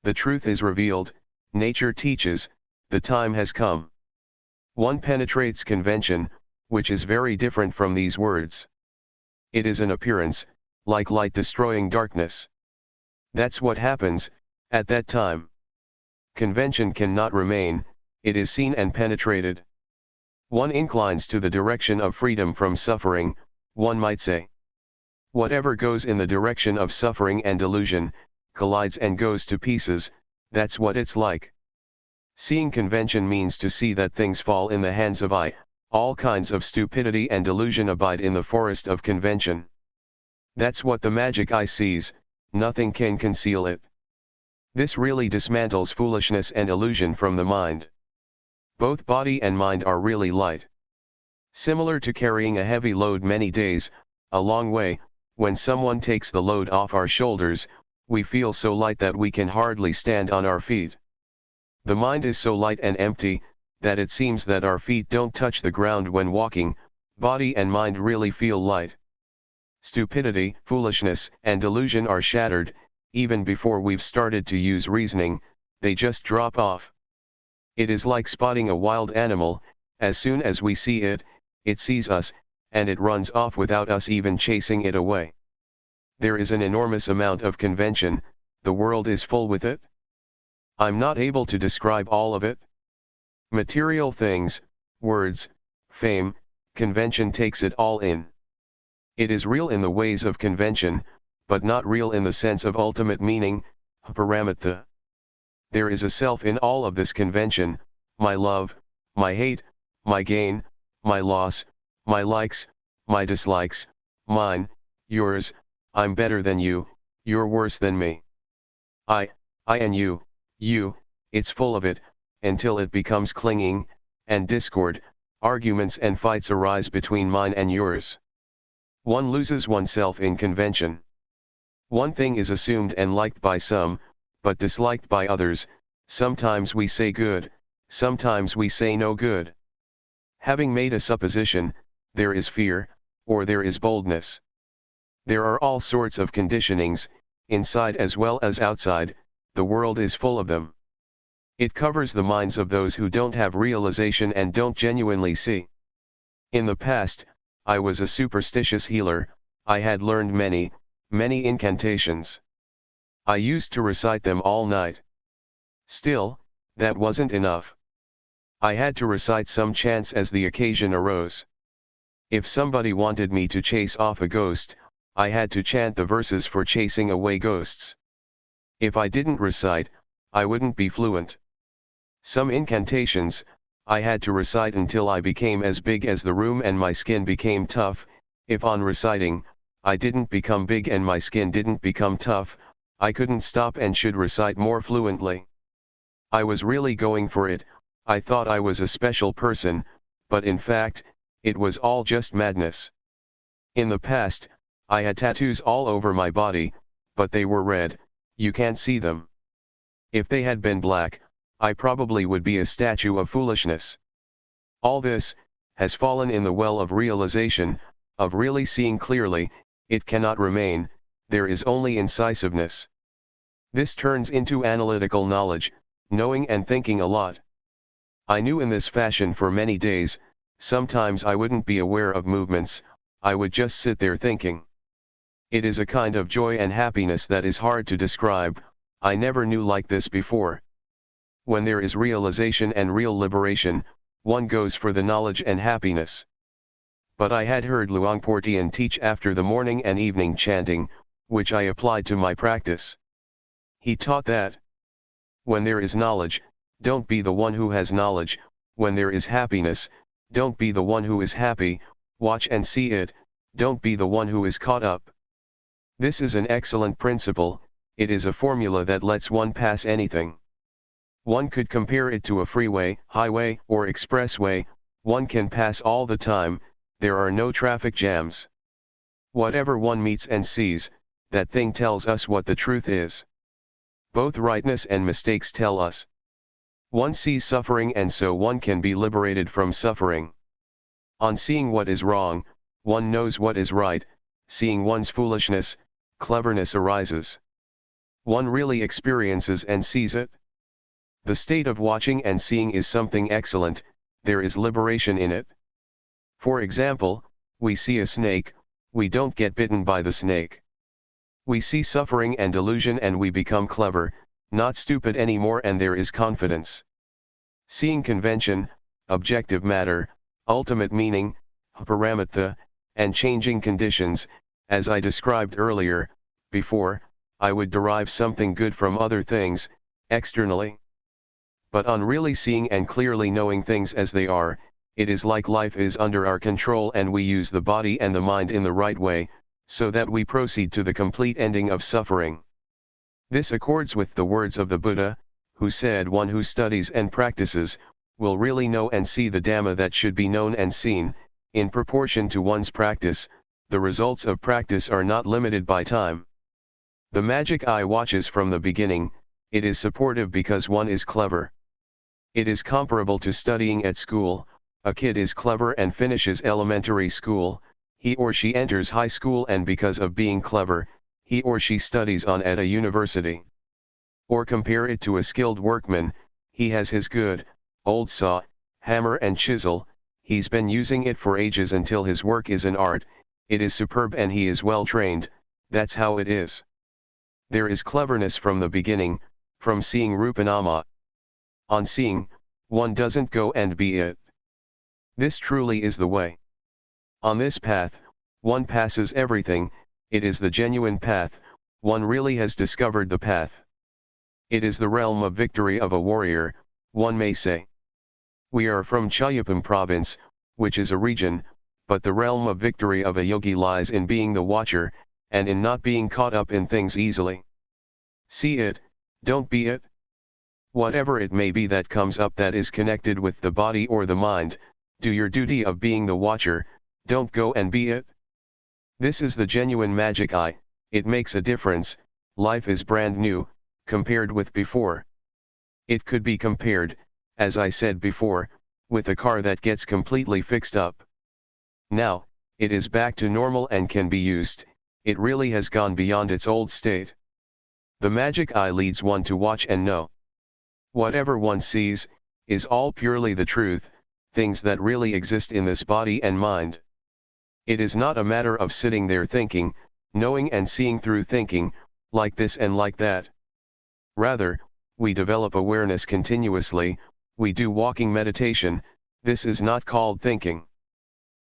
The truth is revealed, nature teaches, the time has come. One penetrates convention, which is very different from these words. It is an appearance, like light destroying darkness. That's what happens, at that time. Convention cannot remain, it is seen and penetrated. One inclines to the direction of freedom from suffering, one might say. Whatever goes in the direction of suffering and delusion, collides and goes to pieces, that's what it's like. Seeing convention means to see that things fall in the hands of I, all kinds of stupidity and delusion abide in the forest of convention. That's what the magic eye sees, nothing can conceal it. This really dismantles foolishness and illusion from the mind. Both body and mind are really light. Similar to carrying a heavy load many days, a long way, when someone takes the load off our shoulders, we feel so light that we can hardly stand on our feet. The mind is so light and empty, that it seems that our feet don't touch the ground when walking. Body and mind really feel light. Stupidity, foolishness, and delusion are shattered, even before we've started to use reasoning, they just drop off. It is like spotting a wild animal, as soon as we see it, it sees us, and it runs off without us even chasing it away. There is an enormous amount of convention, the world is full with it. I'm not able to describe all of it. Material things, words, fame, convention takes it all in. It is real in the ways of convention, but not real in the sense of ultimate meaning, paramatha. There is a self in all of this convention, my love, my hate, my gain, my loss, my likes, my dislikes, mine, yours, I'm better than you, you're worse than me. I and you, it's full of it, until it becomes clinging, and discord, arguments and fights arise between mine and yours. One loses oneself in convention. One thing is assumed and liked by some, but disliked by others. Sometimes we say good, sometimes we say no good. Having made a supposition, there is fear, or there is boldness. There are all sorts of conditionings, inside as well as outside, the world is full of them. It covers the minds of those who don't have realization and don't genuinely see. In the past, I was a superstitious healer, I had learned many incantations. I used to recite them all night. Still, that wasn't enough. I had to recite some chants as the occasion arose. If somebody wanted me to chase off a ghost, I had to chant the verses for chasing away ghosts. If I didn't recite, I wouldn't be fluent. Some incantations, I had to recite until I became as big as the room and my skin became tough. If on reciting, I didn't become big and my skin didn't become tough, I couldn't stop and should recite more fluently. I was really going for it, I thought I was a special person, but in fact, it was all just madness. In the past, I had tattoos all over my body, but they were red, you can't see them. If they had been black, I probably would be a statue of foolishness. All this has fallen in the well of realization, of really seeing clearly. It cannot remain, there is only incisiveness. This turns into analytical knowledge, knowing and thinking a lot. I knew in this fashion for many days, sometimes I wouldn't be aware of movements, I would just sit there thinking. It is a kind of joy and happiness that is hard to describe, I never knew like this before. When there is realization and real liberation, one goes for the knowledge and happiness. But I had heard Luangpor Teean teach after the morning and evening chanting, which I applied to my practice. He taught that when there is knowledge, don't be the one who has knowledge, when there is happiness, don't be the one who is happy, watch and see it, don't be the one who is caught up. This is an excellent principle, it is a formula that lets one pass anything. One could compare it to a freeway, highway, or expressway, one can pass all the time, there are no traffic jams. Whatever one meets and sees, that thing tells us what the truth is. Both rightness and mistakes tell us. One sees suffering and so one can be liberated from suffering. On seeing what is wrong, one knows what is right, seeing one's foolishness, cleverness arises. One really experiences and sees it. The state of watching and seeing is something excellent, there is liberation in it. For example, we see a snake, we don't get bitten by the snake. We see suffering and delusion and we become clever, not stupid anymore, and there is confidence. Seeing convention, objective matter, ultimate meaning, paramatha, and changing conditions. As I described earlier, before, I would derive something good from other things, externally. But on really seeing and clearly knowing things as they are, it is like life is under our control and we use the body and the mind in the right way, so that we proceed to the complete ending of suffering. This accords with the words of the Buddha, who said one who studies and practices, will really know and see the Dhamma that should be known and seen. In proportion to one's practice, the results of practice are not limited by time. The magic eye watches from the beginning. It is supportive because one is clever. It is comparable to studying at school. A kid is clever and finishes elementary school, he or she enters high school, and because of being clever, he or she studies on at a university. Or compare it to a skilled workman. He has his good, old saw, hammer and chisel. He's been using it for ages until his work is an art. It is superb and he is well trained. That's how it is. There is cleverness from the beginning, from seeing Rupanama. On seeing, one doesn't go and be it. This truly is the way. On this path, one passes everything. It is the genuine path. One really has discovered the path. It is the realm of victory of a warrior, one may say. We are from Chayapam province, which is a region, but the realm of victory of a yogi lies in being the watcher, and in not being caught up in things easily. See it, don't be it. Whatever it may be that comes up that is connected with the body or the mind, do your duty of being the watcher, don't go and be it. This is the genuine magic eye. It makes a difference. Life is brand new, compared with before. It could be compared, as I said before, with a car that gets completely fixed up. Now, it is back to normal and can be used. It really has gone beyond its old state. The magic eye leads one to watch and know. Whatever one sees, is all purely the truth, things that really exist in this body and mind. It is not a matter of sitting there thinking, knowing and seeing through thinking, like this and like that. Rather, we develop awareness continuously. We do walking meditation. This is not called thinking.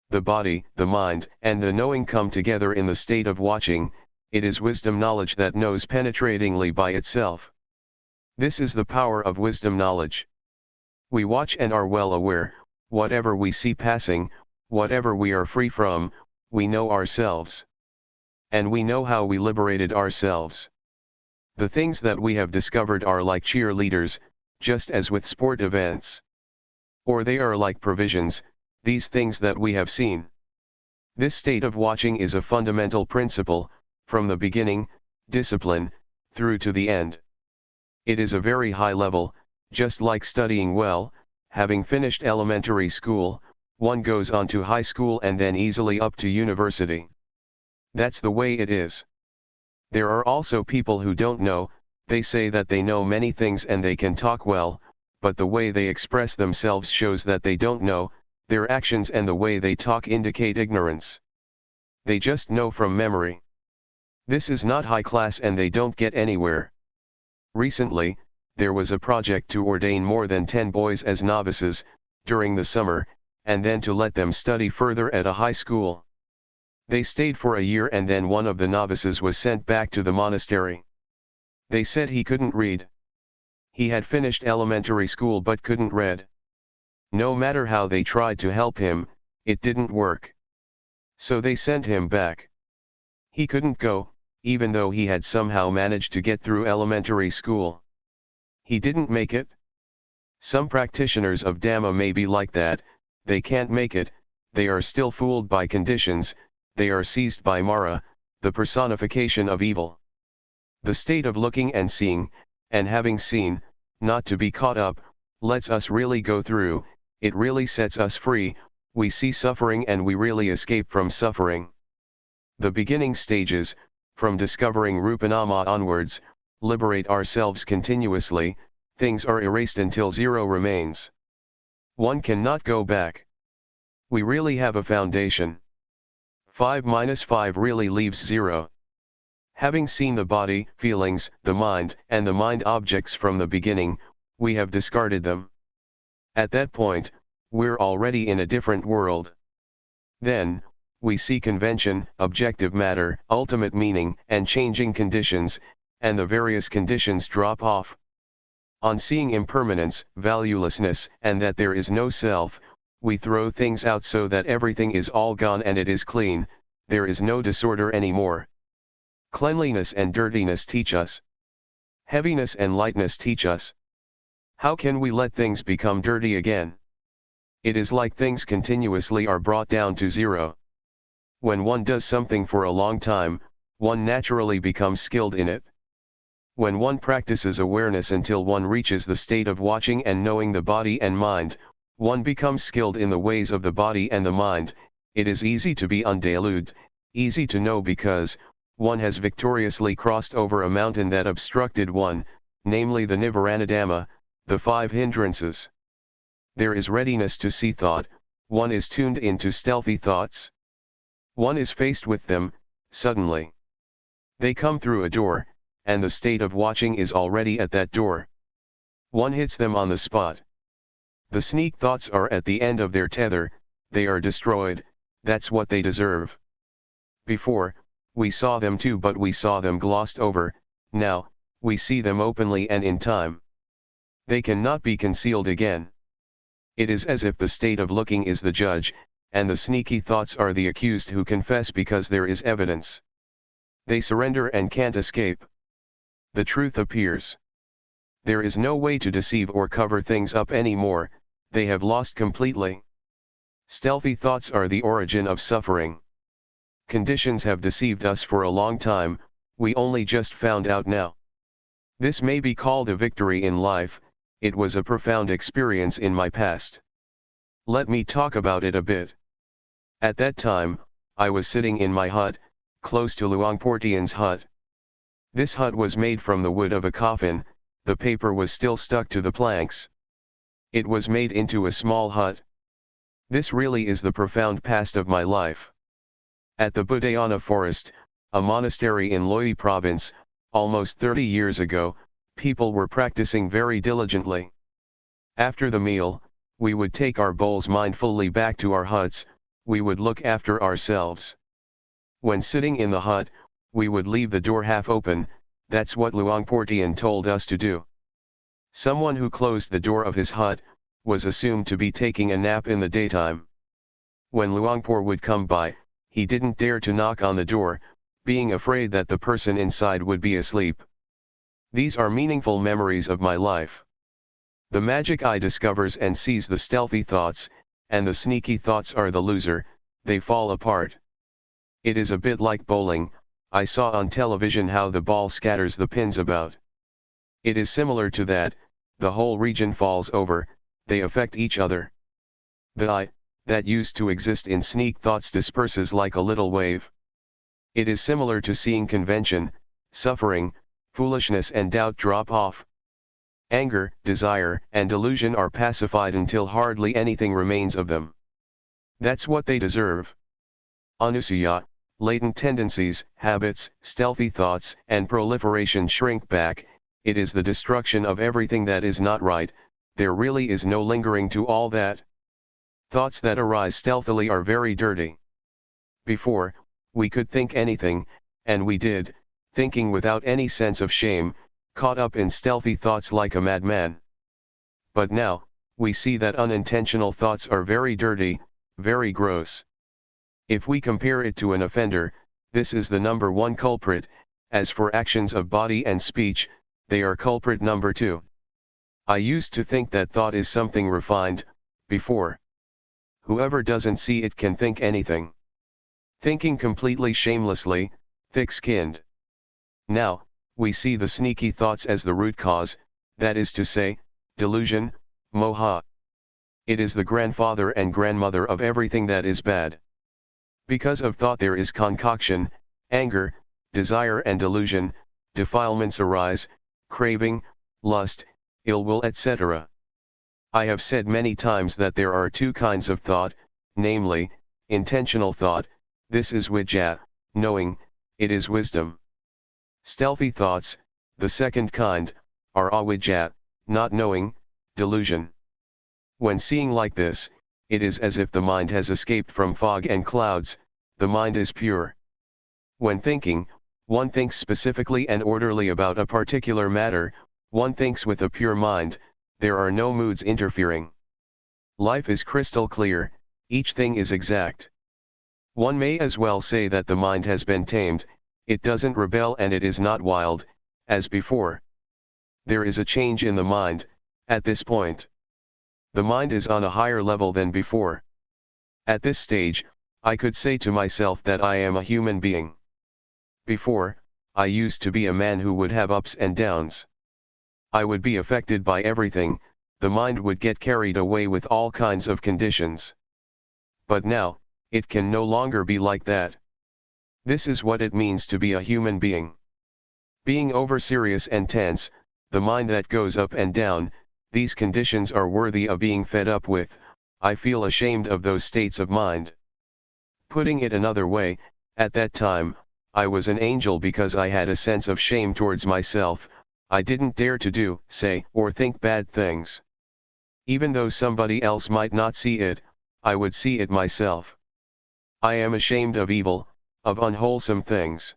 The body, the mind, and the knowing come together in the state of watching. It is wisdom knowledge that knows penetratingly by itself. This is the power of wisdom knowledge. We watch and are well aware. Whatever we see passing, whatever we are free from, we know ourselves. And we know how we liberated ourselves. The things that we have discovered are like cheerleaders, just as with sport events. Or they are like provisions, these things that we have seen. This state of watching is a fundamental principle, from the beginning, discipline, through to the end. It is a very high level, just like studying well. Having finished elementary school, one goes on to high school and then easily up to university. That's the way it is. There are also people who don't know. They say that they know many things and they can talk well, but the way they express themselves shows that they don't know. Their actions and the way they talk indicate ignorance. They just know from memory. This is not high class and they don't get anywhere. Recently, there was a project to ordain more than 10 boys as novices, during the summer, and then to let them study further at a high school. They stayed for a year and then one of the novices was sent back to the monastery. They said he couldn't read. He had finished elementary school but couldn't read. No matter how they tried to help him, it didn't work. So they sent him back. He couldn't go, even though he had somehow managed to get through elementary school. He didn't make it. Some practitioners of Dhamma may be like that. They can't make it, they are still fooled by conditions, they are seized by Mara, the personification of evil. The state of looking and seeing, and having seen, not to be caught up, lets us really go through. It really sets us free. We see suffering and we really escape from suffering. The beginning stages, from discovering Rupanama onwards, liberate ourselves continuously. Things are erased until zero remains. One cannot go back. We really have a foundation. 5 minus 5 really leaves 0. Having seen the body, feelings, the mind, and the mind objects from the beginning, we have discarded them. At that point, we're already in a different world. Then, we see convention, objective matter, ultimate meaning, and changing conditions, and the various conditions drop off. On seeing impermanence, valuelessness, and that there is no self, we throw things out so that everything is all gone and it is clean, there is no disorder anymore. Cleanliness and dirtiness teach us. Heaviness and lightness teach us. How can we let things become dirty again? It is like things continuously are brought down to zero. When one does something for a long time, one naturally becomes skilled in it. When one practices awareness until one reaches the state of watching and knowing the body and mind, one becomes skilled in the ways of the body and the mind. It is easy to be undeluded, easy to know because one has victoriously crossed over a mountain that obstructed one, namely the Nivaranadhamma, the 5 hindrances. There is readiness to see thought, one is tuned into stealthy thoughts. One is faced with them, suddenly. They come through a door, and the state of watching is already at that door. One hits them on the spot. The sneak thoughts are at the end of their tether, they are destroyed, that's what they deserve. Before, we saw them too, but we saw them glossed over, now, we see them openly and in time. They cannot be concealed again. It is as if the state of looking is the judge, and the sneaky thoughts are the accused who confess because there is evidence. They surrender and can't escape. The truth appears. There is no way to deceive or cover things up anymore, they have lost completely. Stealthy thoughts are the origin of suffering. Conditions have deceived us for a long time, we only just found out now. This may be called a victory in life, it was a profound experience in my past. Let me talk about it a bit. At that time, I was sitting in my hut, close to Luangpor Teean's hut. This hut was made from the wood of a coffin, the paper was still stuck to the planks. It was made into a small hut. This really is the profound past of my life. At the Budayana forest, a monastery in Loi province, almost 30 years ago, people were practicing very diligently. After the meal, we would take our bowls mindfully back to our huts, we would look after ourselves. When sitting in the hut, we would leave the door half open, that's what Luangpor Teean told us to do. Someone who closed the door of his hut, was assumed to be taking a nap in the daytime. When Luangpor would come by, he didn't dare to knock on the door, being afraid that the person inside would be asleep. These are meaningful memories of my life. The magic eye discovers and sees the stealthy thoughts, and the sneaky thoughts are the loser, they fall apart. It is a bit like bowling, I saw on television how the ball scatters the pins about. It is similar to that, the whole region falls over, they affect each other. The I, that used to exist in sneak thoughts disperses like a little wave. It is similar to seeing convention, suffering, foolishness and doubt drop off. Anger, desire, and delusion are pacified until hardly anything remains of them. That's what they deserve. Anusuya, latent tendencies, habits, stealthy thoughts, and proliferation shrink back, it is the destruction of everything that is not right, there really is no lingering to all that. Thoughts that arise stealthily are very dirty. Before, we could think anything, and we did, thinking without any sense of shame, caught up in stealthy thoughts like a madman. But now, we see that unintentional thoughts are very dirty, very gross. If we compare it to an offender, this is the number 1 culprit, as for actions of body and speech, they are culprit number 2. I used to think that thought is something refined, before. Whoever doesn't see it can think anything. Thinking completely shamelessly, thick-skinned. Now, we see the sneaky thoughts as the root cause, that is to say, delusion, moha. It is the grandfather and grandmother of everything that is bad. Because of thought there is concoction, anger, desire and delusion, defilements arise, craving, lust, ill will etc. I have said many times that there are 2 kinds of thought, namely, intentional thought, this is vijja, knowing, it is wisdom. Stealthy thoughts, the second kind, are avijja, not knowing, delusion. When seeing like this, it is as if the mind has escaped from fog and clouds, the mind is pure. When thinking, one thinks specifically and orderly about a particular matter, one thinks with a pure mind, there are no moods interfering. Life is crystal clear, each thing is exact. One may as well say that the mind has been tamed, it doesn't rebel and it is not wild, as before. There is a change in the mind, at this point. The mind is on a higher level than before. At this stage, I could say to myself that I am a human being. Before, I used to be a man who would have ups and downs. I would be affected by everything, the mind would get carried away with all kinds of conditions. But now, it can no longer be like that. This is what it means to be a human being. Being over-serious and tense, the mind that goes up and down, these conditions are worthy of being fed up with. I feel ashamed of those states of mind. Putting it another way, at that time, I was an angel because I had a sense of shame towards myself. I didn't dare to do, say, or think bad things. Even though somebody else might not see it, I would see it myself. I am ashamed of evil, of unwholesome things.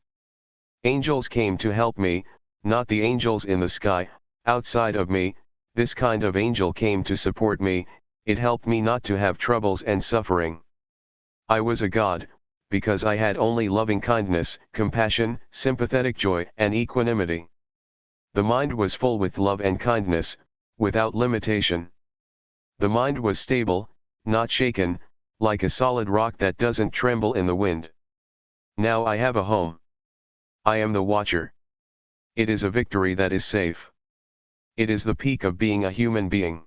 Angels came to help me, not the angels in the sky, outside of me. This kind of angel came to support me, it helped me not to have troubles and suffering. I was a god, because I had only loving kindness, compassion, sympathetic joy, and equanimity. The mind was full with love and kindness, without limitation. The mind was stable, not shaken, like a solid rock that doesn't tremble in the wind. Now I have a home. I am the watcher. It is a victory that is safe. It is the peak of being a human being.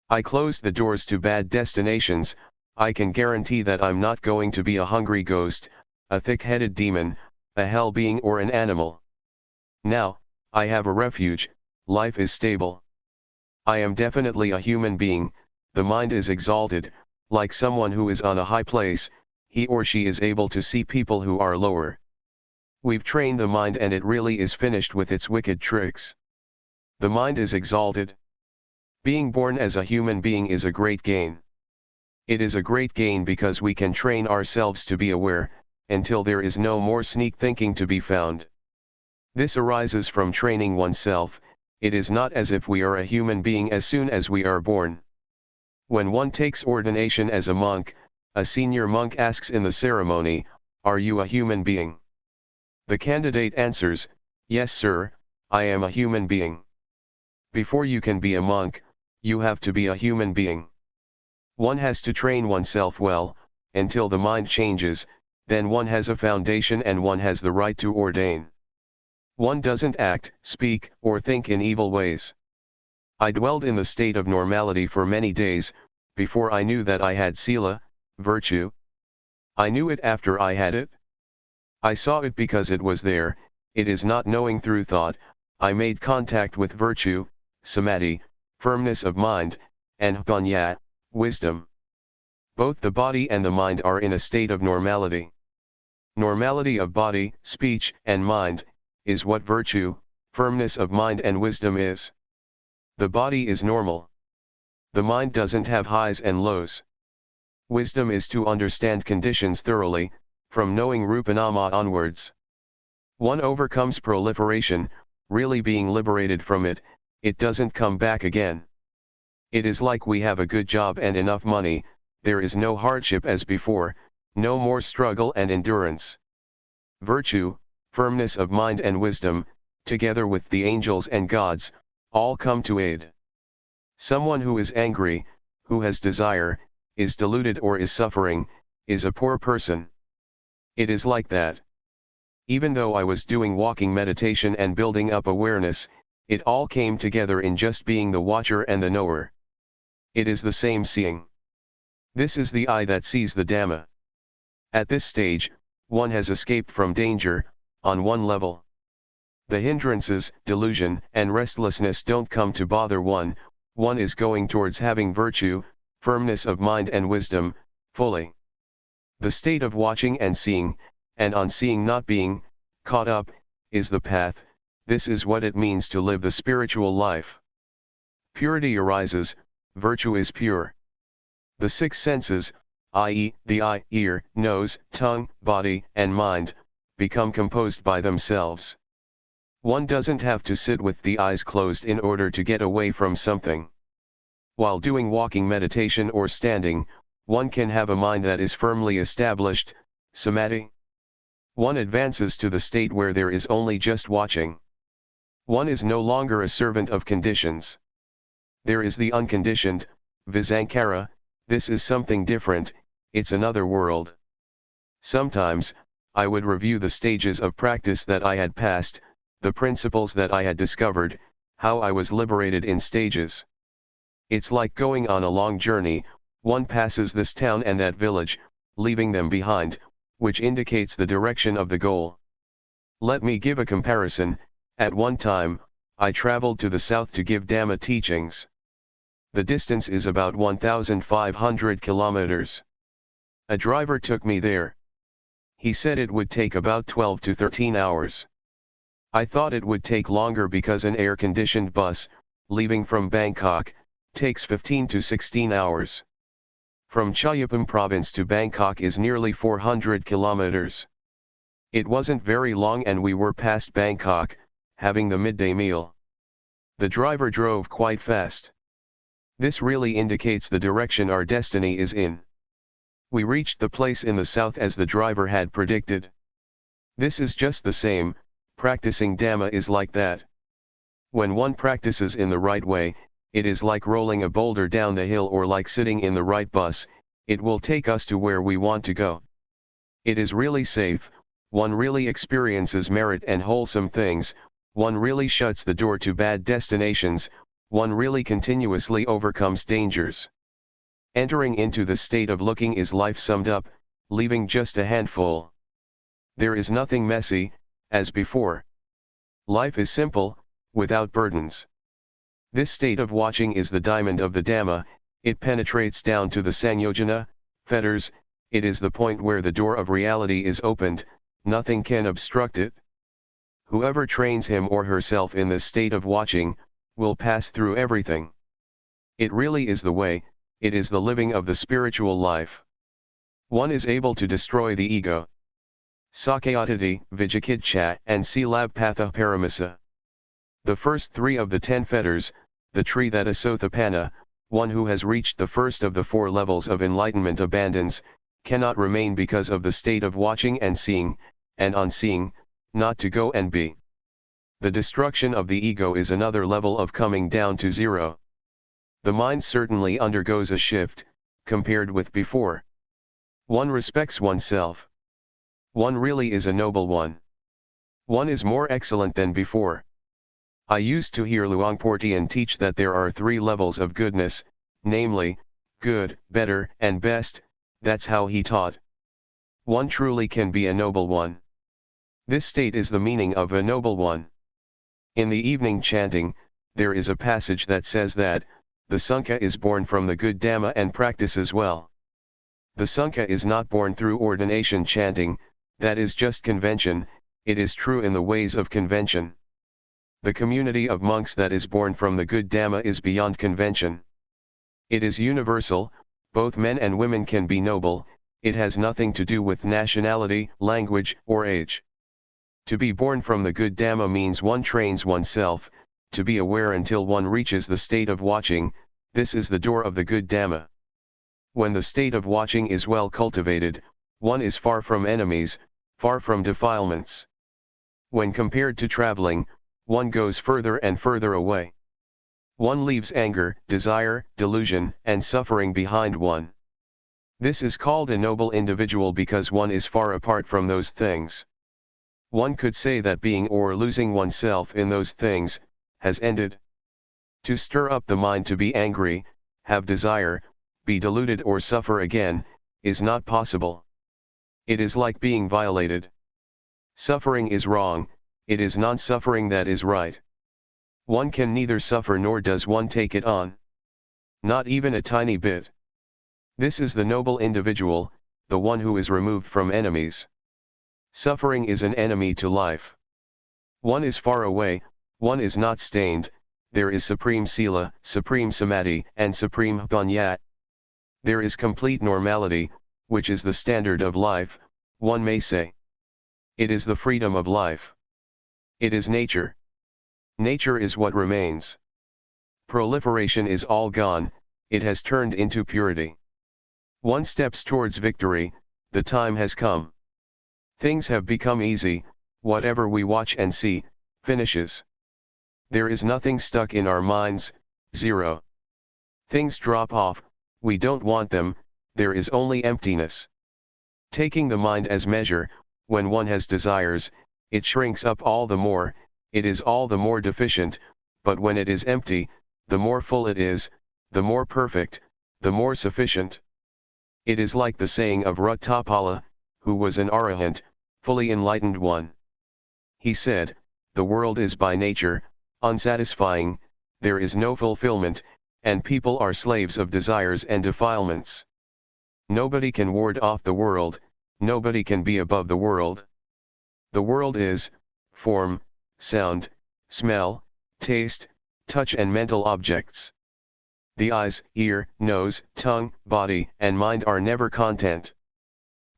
I closed the doors to bad destinations. I can guarantee that I'm not going to be a hungry ghost, a thick-headed demon, a hell being or an animal. Now, I have a refuge, life is stable. I am definitely a human being, the mind is exalted, like someone who is on a high place, he or she is able to see people who are lower. We've trained the mind and it really is finished with its wicked tricks. The mind is exalted. Being born as a human being is a great gain. It is a great gain because we can train ourselves to be aware, until there is no more sneak thinking to be found. This arises from training oneself. It is not as if we are a human being as soon as we are born. When one takes ordination as a monk, a senior monk asks in the ceremony, "Are you a human being?" The candidate answers, "Yes, sir, I am a human being." Before you can be a monk, you have to be a human being. One has to train oneself well, until the mind changes, then one has a foundation and one has the right to ordain. One doesn't act, speak, or think in evil ways. I dwelled in the state of normality for many days, before I knew that I had sila, virtue. I knew it after I had it. I saw it because it was there. It is not knowing through thought. I made contact with virtue, samadhi, firmness of mind, and panya, wisdom. Both the body and the mind are in a state of normality. Normality of body, speech, and mind, is what virtue, firmness of mind and wisdom is. The body is normal. The mind doesn't have highs and lows. Wisdom is to understand conditions thoroughly, from knowing Rupanama onwards. One overcomes proliferation, really being liberated from it, it doesn't come back again. It is like we have a good job and enough money, there is no hardship as before, no more struggle and endurance. Virtue, firmness of mind and wisdom, together with the angels and gods, all come to aid. Someone who is angry, who has desire, is deluded or is suffering, is a poor person. It is like that. Even though I was doing walking meditation and building up awareness, it all came together in just being the watcher and the knower. It is the same seeing. This is the eye that sees the Dhamma. At this stage, one has escaped from danger, on one level. The hindrances, delusion, and restlessness don't come to bother one, one is going towards having virtue, firmness of mind and wisdom, fully. The state of watching and seeing, and on seeing not being caught up, is the path. This is what it means to live the spiritual life. Purity arises, virtue is pure. The six senses, i.e., the eye, ear, nose, tongue, body, and mind, become composed by themselves. One doesn't have to sit with the eyes closed in order to get away from something. While doing walking meditation or standing, one can have a mind that is firmly established, samadhi. One advances to the state where there is only just watching. One is no longer a servant of conditions. There is the unconditioned, visankhara. This is something different, it's another world. Sometimes, I would review the stages of practice that I had passed, the principles that I had discovered, how I was liberated in stages. It's like going on a long journey, one passes this town and that village, leaving them behind, which indicates the direction of the goal. Let me give a comparison. At one time, I traveled to the south to give Dhamma teachings. The distance is about 1,500 kilometers. A driver took me there. He said it would take about 12 to 13 hours. I thought it would take longer because an air-conditioned bus, leaving from Bangkok, takes 15 to 16 hours. From Chayapam province to Bangkok is nearly 400 kilometers. It wasn't very long and we were past Bangkok, having the midday meal. The driver drove quite fast. This really indicates the direction our destiny is in. We reached the place in the south as the driver had predicted. This is just the same, practicing Dhamma is like that. When one practices in the right way, it is like rolling a boulder down the hill or like sitting in the right bus, it will take us to where we want to go. It is really safe, one really experiences merit and wholesome things, one really shuts the door to bad destinations, one really continuously overcomes dangers. Entering into the state of looking is life summed up, leaving just a handful. There is nothing messy, as before. Life is simple, without burdens. This state of watching is the diamond of the Dhamma, it penetrates down to the Sanyojana, fetters, it is the point where the door of reality is opened, nothing can obstruct it. Whoever trains him or herself in this state of watching, will pass through everything. It really is the way, it is the living of the spiritual life. One is able to destroy the ego. Sakayatati, Vijikitcha, and Silabpatha Paramasa. The first three of the 10 fetters, the tree that Asothapana, one who has reached the first of the 4 levels of enlightenment abandons, cannot remain because of the state of watching and seeing, and on seeing, not to go and be. The destruction of the ego is another level of coming down to zero. The mind certainly undergoes a shift, compared with before. One respects oneself. One really is a noble one. One is more excellent than before. I used to hear Luangpor Teean teach that there are 3 levels of goodness, namely, good, better, and best, that's how he taught. One truly can be a noble one. This state is the meaning of a noble one. In the evening chanting, there is a passage that says that, the Sangha is born from the good Dhamma and practices well. The Sangha is not born through ordination chanting, that is just convention, it is true in the ways of convention. The community of monks that is born from the good Dhamma is beyond convention. It is universal, both men and women can be noble, it has nothing to do with nationality, language, or age. To be born from the good Dhamma means one trains oneself, to be aware until one reaches the state of watching, this is the door of the good Dhamma. When the state of watching is well cultivated, one is far from enemies, far from defilements. When compared to traveling, one goes further and further away. One leaves anger, desire, delusion, and suffering behind one. This is called a noble individual because one is far apart from those things. One could say that being or losing oneself in those things, has ended. To stir up the mind to be angry, have desire, be deluded or suffer again, is not possible. It is like being violated. Suffering is wrong, it is non-suffering that is right. One can neither suffer nor does one take it on. Not even a tiny bit. This is the noble individual, the one who is removed from enemies. Suffering is an enemy to life. One is far away, one is not stained, there is supreme sila, supreme samadhi, and supreme panya. There is complete normality, which is the standard of life, one may say. It is the freedom of life. It is nature. Nature is what remains. Proliferation is all gone, it has turned into purity. One steps towards victory, the time has come. Things have become easy, whatever we watch and see, finishes. There is nothing stuck in our minds, zero. Things drop off, we don't want them, there is only emptiness. Taking the mind as measure, when one has desires, it shrinks up all the more, it is all the more deficient, but when it is empty, the more full it is, the more perfect, the more sufficient. It is like the saying of Ruttapala, who was an arahant, fully enlightened one. He said, "The world is by nature unsatisfying, there is no fulfillment, and people are slaves of desires and defilements. Nobody can ward off the world, nobody can be above the world. The world is form, sound, smell, taste, touch and mental objects. The eyes, ear, nose, tongue, body, and mind are never content.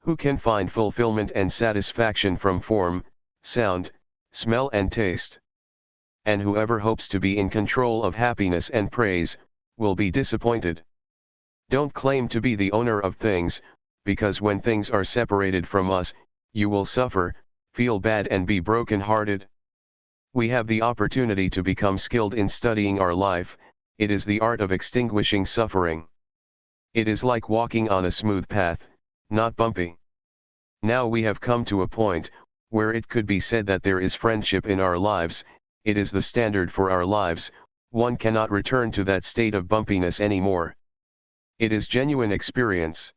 Who can find fulfillment and satisfaction from form, sound, smell and taste? And whoever hopes to be in control of happiness and praise, will be disappointed. Don't claim to be the owner of things, because when things are separated from us, you will suffer, feel bad and be broken-hearted. We have the opportunity to become skilled in studying our life, it is the art of extinguishing suffering. It is like walking on a smooth path, not bumpy. Now we have come to a point, where it could be said that there is friendship in our lives, it is the standard for our lives, one cannot return to that state of bumpiness anymore. It is genuine experience.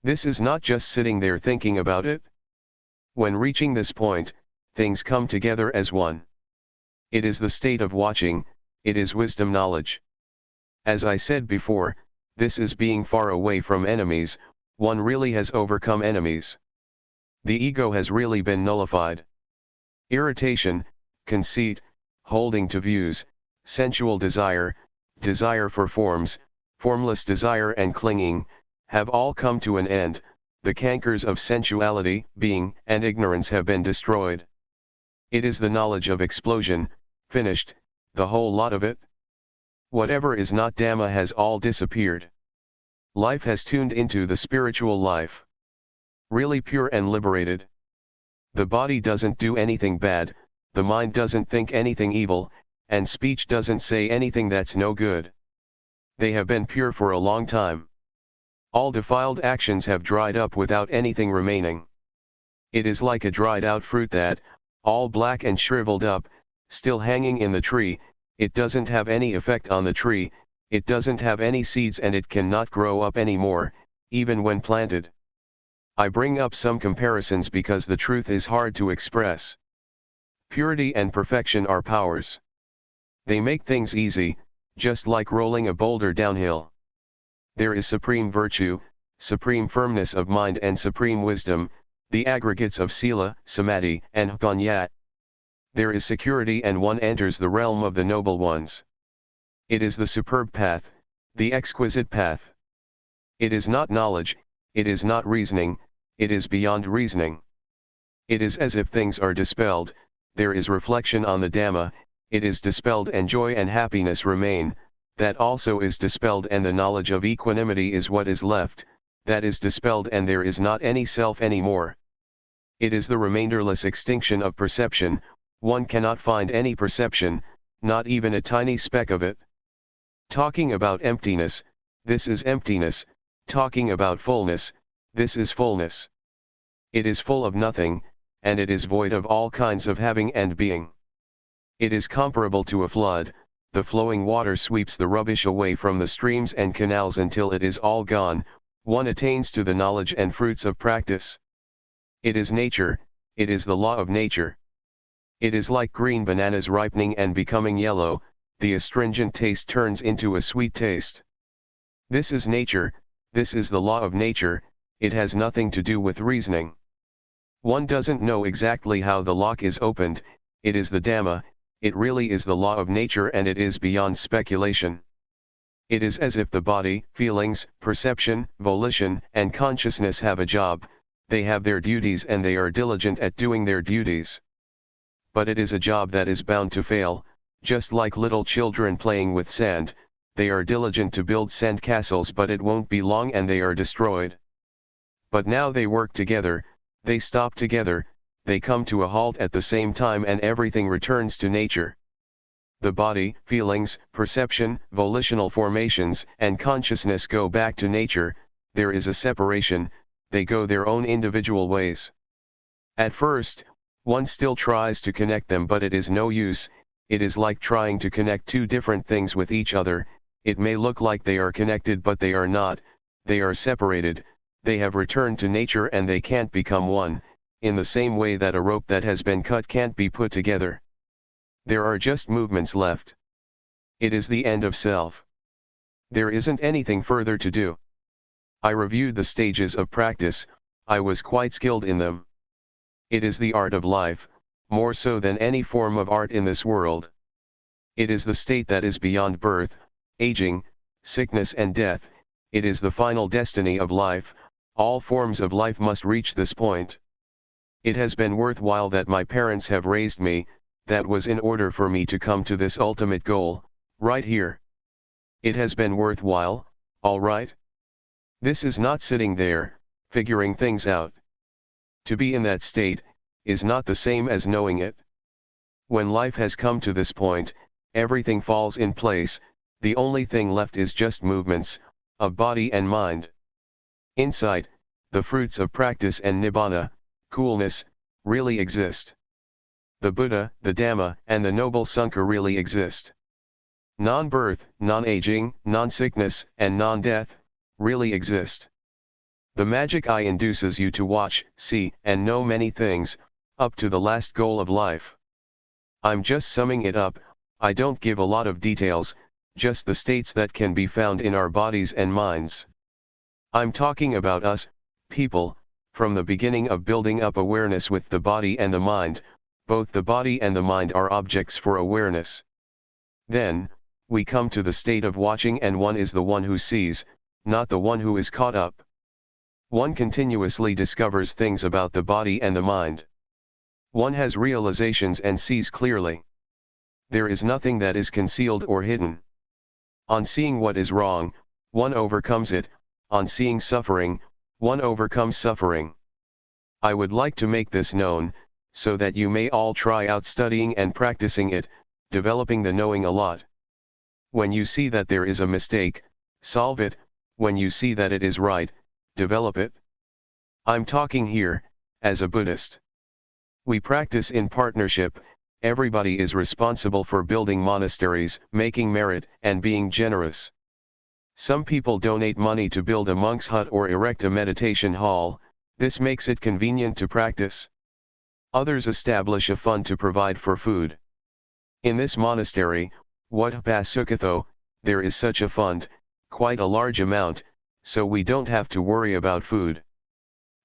This is not just sitting there thinking about it. When reaching this point, things come together as one. It is the state of watching, it is wisdom knowledge. As I said before, this is being far away from enemies, one really has overcome enemies. The ego has really been nullified. Irritation, conceit, holding to views, sensual desire, desire for forms, formless desire and clinging, have all come to an end, the cankers of sensuality, being, and ignorance have been destroyed. It is the knowledge of explosion, finished, the whole lot of it. Whatever is not Dhamma has all disappeared. Life has tuned into the spiritual life. Really pure and liberated. The body doesn't do anything bad, the mind doesn't think anything evil, and speech doesn't say anything that's no good. They have been pure for a long time. All defiled actions have dried up without anything remaining. It is like a dried out fruit that, all black and shriveled up, still hanging in the tree, it doesn't have any effect on the tree, it doesn't have any seeds and it cannot grow up anymore, even when planted. I bring up some comparisons because the truth is hard to express. Purity and perfection are powers. They make things easy, just like rolling a boulder downhill. There is supreme virtue, supreme firmness of mind and supreme wisdom, the aggregates of sila, samadhi, and panya. There is security and one enters the realm of the noble ones. It is the superb path, the exquisite path. It is not knowledge, it is not reasoning, it is beyond reasoning. It is as if things are dispelled, there is reflection on the Dhamma, it is dispelled and joy and happiness remain, that also is dispelled and the knowledge of equanimity is what is left, that is dispelled and there is not any self anymore. It is the remainderless extinction of perception, one cannot find any perception, not even a tiny speck of it. Talking about emptiness, this is emptiness, talking about fullness, this is fullness. It is full of nothing, and it is void of all kinds of having and being. It is comparable to a flood, the flowing water sweeps the rubbish away from the streams and canals until it is all gone, one attains to the knowledge and fruits of practice. It is nature, it is the law of nature. It is like green bananas ripening and becoming yellow, the astringent taste turns into a sweet taste. This is nature, this is the law of nature, it has nothing to do with reasoning. One doesn't know exactly how the lock is opened, it is the Dhamma, it really is the law of nature and it is beyond speculation. It is as if the body, feelings, perception, volition, and consciousness have a job, they have their duties and they are diligent at doing their duties. But it is a job that is bound to fail, just like little children playing with sand, they are diligent to build sand castles but it won't be long and they are destroyed. But now they work together, they stop together, they come to a halt at the same time and everything returns to nature. The body, feelings, perception, volitional formations, and consciousness go back to nature, there is a separation, they go their own individual ways. At first, one still tries to connect them but it is no use, it is like trying to connect two different things with each other, it may look like they are connected but they are not, they are separated, they have returned to nature and they can't become one, in the same way that a rope that has been cut can't be put together. There are just movements left. It is the end of self. There isn't anything further to do. I reviewed the stages of practice, I was quite skilled in them. It is the art of life, more so than any form of art in this world. It is the state that is beyond birth, aging, sickness and death, it is the final destiny of life, all forms of life must reach this point. It has been worthwhile that my parents have raised me, that was in order for me to come to this ultimate goal, right here. It has been worthwhile, all right? This is not sitting there, figuring things out. To be in that state, is not the same as knowing it. When life has come to this point, everything falls in place, the only thing left is just movements, of body and mind. Insight, the fruits of practice and nibbana, coolness, really exist. The Buddha, the Dhamma, and the Noble Sangha really exist. Non-birth, non-aging, non-sickness, and non-death, really exist. The magic eye induces you to watch, see, and know many things, up to the last goal of life. I'm just summing it up, I don't give a lot of details, just the states that can be found in our bodies and minds. I'm talking about us, people, from the beginning of building up awareness with the body and the mind, both the body and the mind are objects for awareness. Then, we come to the state of watching and one is the one who sees, not the one who is caught up. One continuously discovers things about the body and the mind. One has realizations and sees clearly. There is nothing that is concealed or hidden. On seeing what is wrong, one overcomes it, on seeing suffering, one overcomes suffering. I would like to make this known, so that you may all try out studying and practicing it, developing the knowing a lot. When you see that there is a mistake, solve it, when you see that it is right, develop it. I'm talking here, as a Buddhist. We practice in partnership, everybody is responsible for building monasteries, making merit, and being generous. Some people donate money to build a monk's hut or erect a meditation hall, this makes it convenient to practice. Others establish a fund to provide for food. In this monastery, Vipassana, there is such a fund, quite a large amount, so we don't have to worry about food.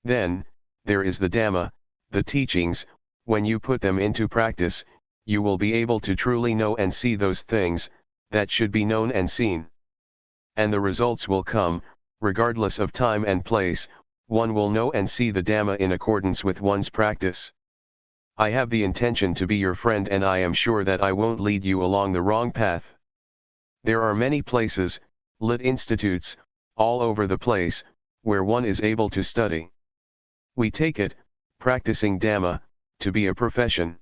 Then, there is the Dhamma, the teachings, when you put them into practice, you will be able to truly know and see those things, that should be known and seen. And the results will come, regardless of time and place, one will know and see the Dhamma in accordance with one's practice. I have the intention to be your friend and I am sure that I won't lead you along the wrong path. There are many places, lit institutes, all over the place, where one is able to study. We take it, practicing Dhamma, to be a profession.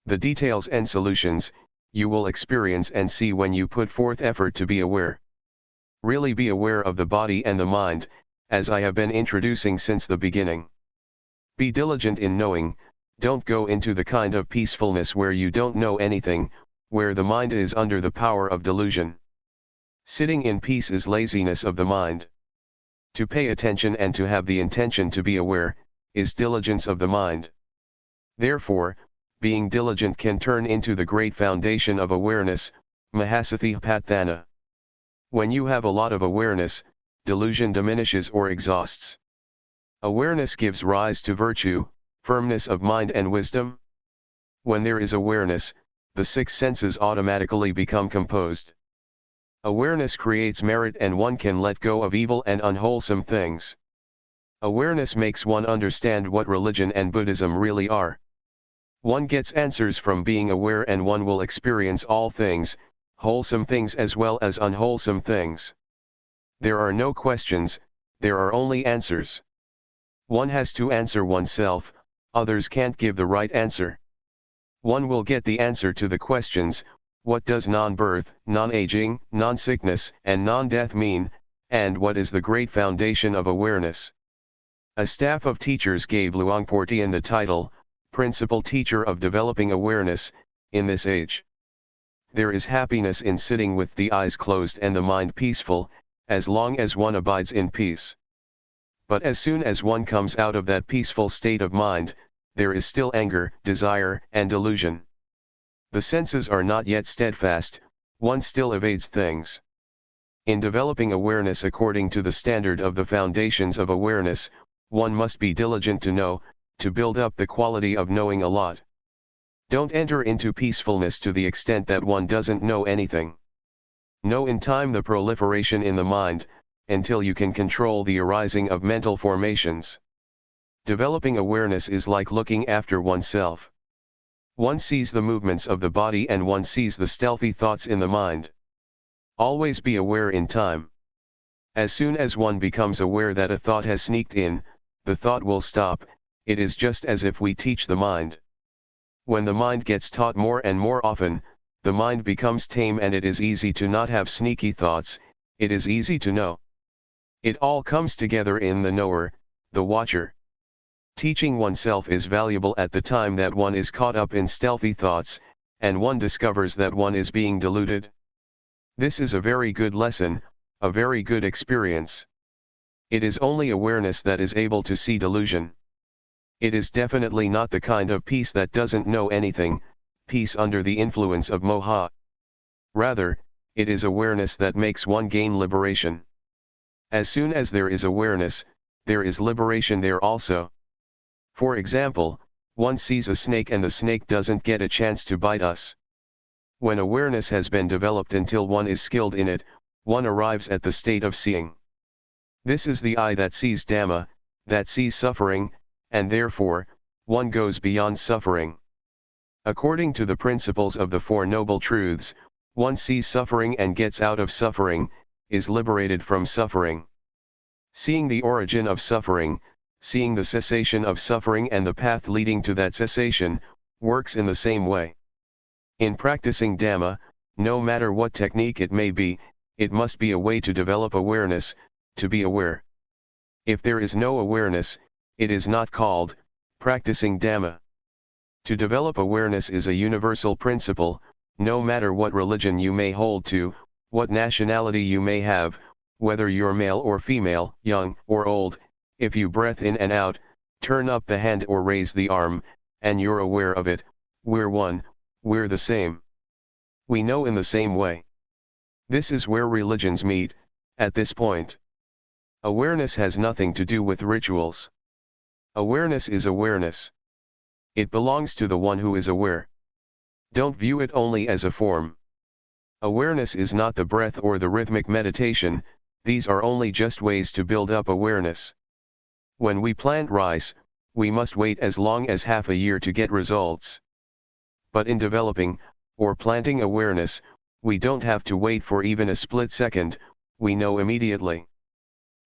The details and solutions, you will experience and see when you put forth effort to be aware. Really be aware of the body and the mind, as I have been introducing since the beginning. Be diligent in knowing, don't go into the kind of peacefulness where you don't know anything, where the mind is under the power of delusion. Sitting in peace is laziness of the mind. To pay attention and to have the intention to be aware, is diligence of the mind. Therefore, being diligent can turn into the great foundation of awareness, Mahasatipatthana. When you have a lot of awareness, delusion diminishes or exhausts. Awareness gives rise to virtue, firmness of mind and wisdom. When there is awareness, the six senses automatically become composed. Awareness creates merit and one can let go of evil and unwholesome things. Awareness makes one understand what religion and Buddhism really are. One gets answers from being aware and one will experience all things, wholesome things as well as unwholesome things. There are no questions, there are only answers. One has to answer oneself, others can't give the right answer. One will get the answer to the questions, what does non-birth, non-aging, non-sickness, and non-death mean, and what is the great foundation of awareness? A staff of teachers gave Luangpor Teean the title, Principal Teacher of Developing Awareness, in this age. There is happiness in sitting with the eyes closed and the mind peaceful, as long as one abides in peace. But as soon as one comes out of that peaceful state of mind, there is still anger, desire, and delusion. The senses are not yet steadfast, one still evades things. In developing awareness according to the standard of the foundations of awareness, one must be diligent to know, to build up the quality of knowing a lot. Don't enter into peacefulness to the extent that one doesn't know anything. Know in time the proliferation in the mind, until you can control the arising of mental formations. Developing awareness is like looking after oneself. One sees the movements of the body and one sees the stealthy thoughts in the mind. Always be aware in time. As soon as one becomes aware that a thought has sneaked in, the thought will stop. It is just as if we teach the mind. When the mind gets taught more and more often, the mind becomes tame and it is easy to not have sneaky thoughts, it is easy to know. It all comes together in the knower, the watcher. Teaching oneself is valuable at the time that one is caught up in stealthy thoughts, and one discovers that one is being deluded. This is a very good lesson, a very good experience. It is only awareness that is able to see delusion. It is definitely not the kind of peace that doesn't know anything, peace under the influence of moha. Rather, it is awareness that makes one gain liberation. As soon as there is awareness, there is liberation there also. For example, one sees a snake and the snake doesn't get a chance to bite us. When awareness has been developed until one is skilled in it, one arrives at the state of seeing. This is the eye that sees Dhamma, that sees suffering, and therefore, one goes beyond suffering. According to the principles of the Four Noble Truths, one sees suffering and gets out of suffering, is liberated from suffering. Seeing the origin of suffering, seeing the cessation of suffering and the path leading to that cessation, works in the same way. In practicing Dhamma, no matter what technique it may be, it must be a way to develop awareness, to be aware. If there is no awareness, it is not called practicing Dhamma. To develop awareness is a universal principle, no matter what religion you may hold to, what nationality you may have, whether you're male or female, young or old. If you breath in and out, turn up the hand or raise the arm, and you're aware of it, we're one, we're the same. We know in the same way. This is where religions meet, at this point. Awareness has nothing to do with rituals. Awareness is awareness. It belongs to the one who is aware. Don't view it only as a form. Awareness is not the breath or the rhythmic meditation, these are only just ways to build up awareness. When we plant rice, we must wait as long as half a year to get results. But in developing, or planting awareness, we don't have to wait for even a split second, we know immediately.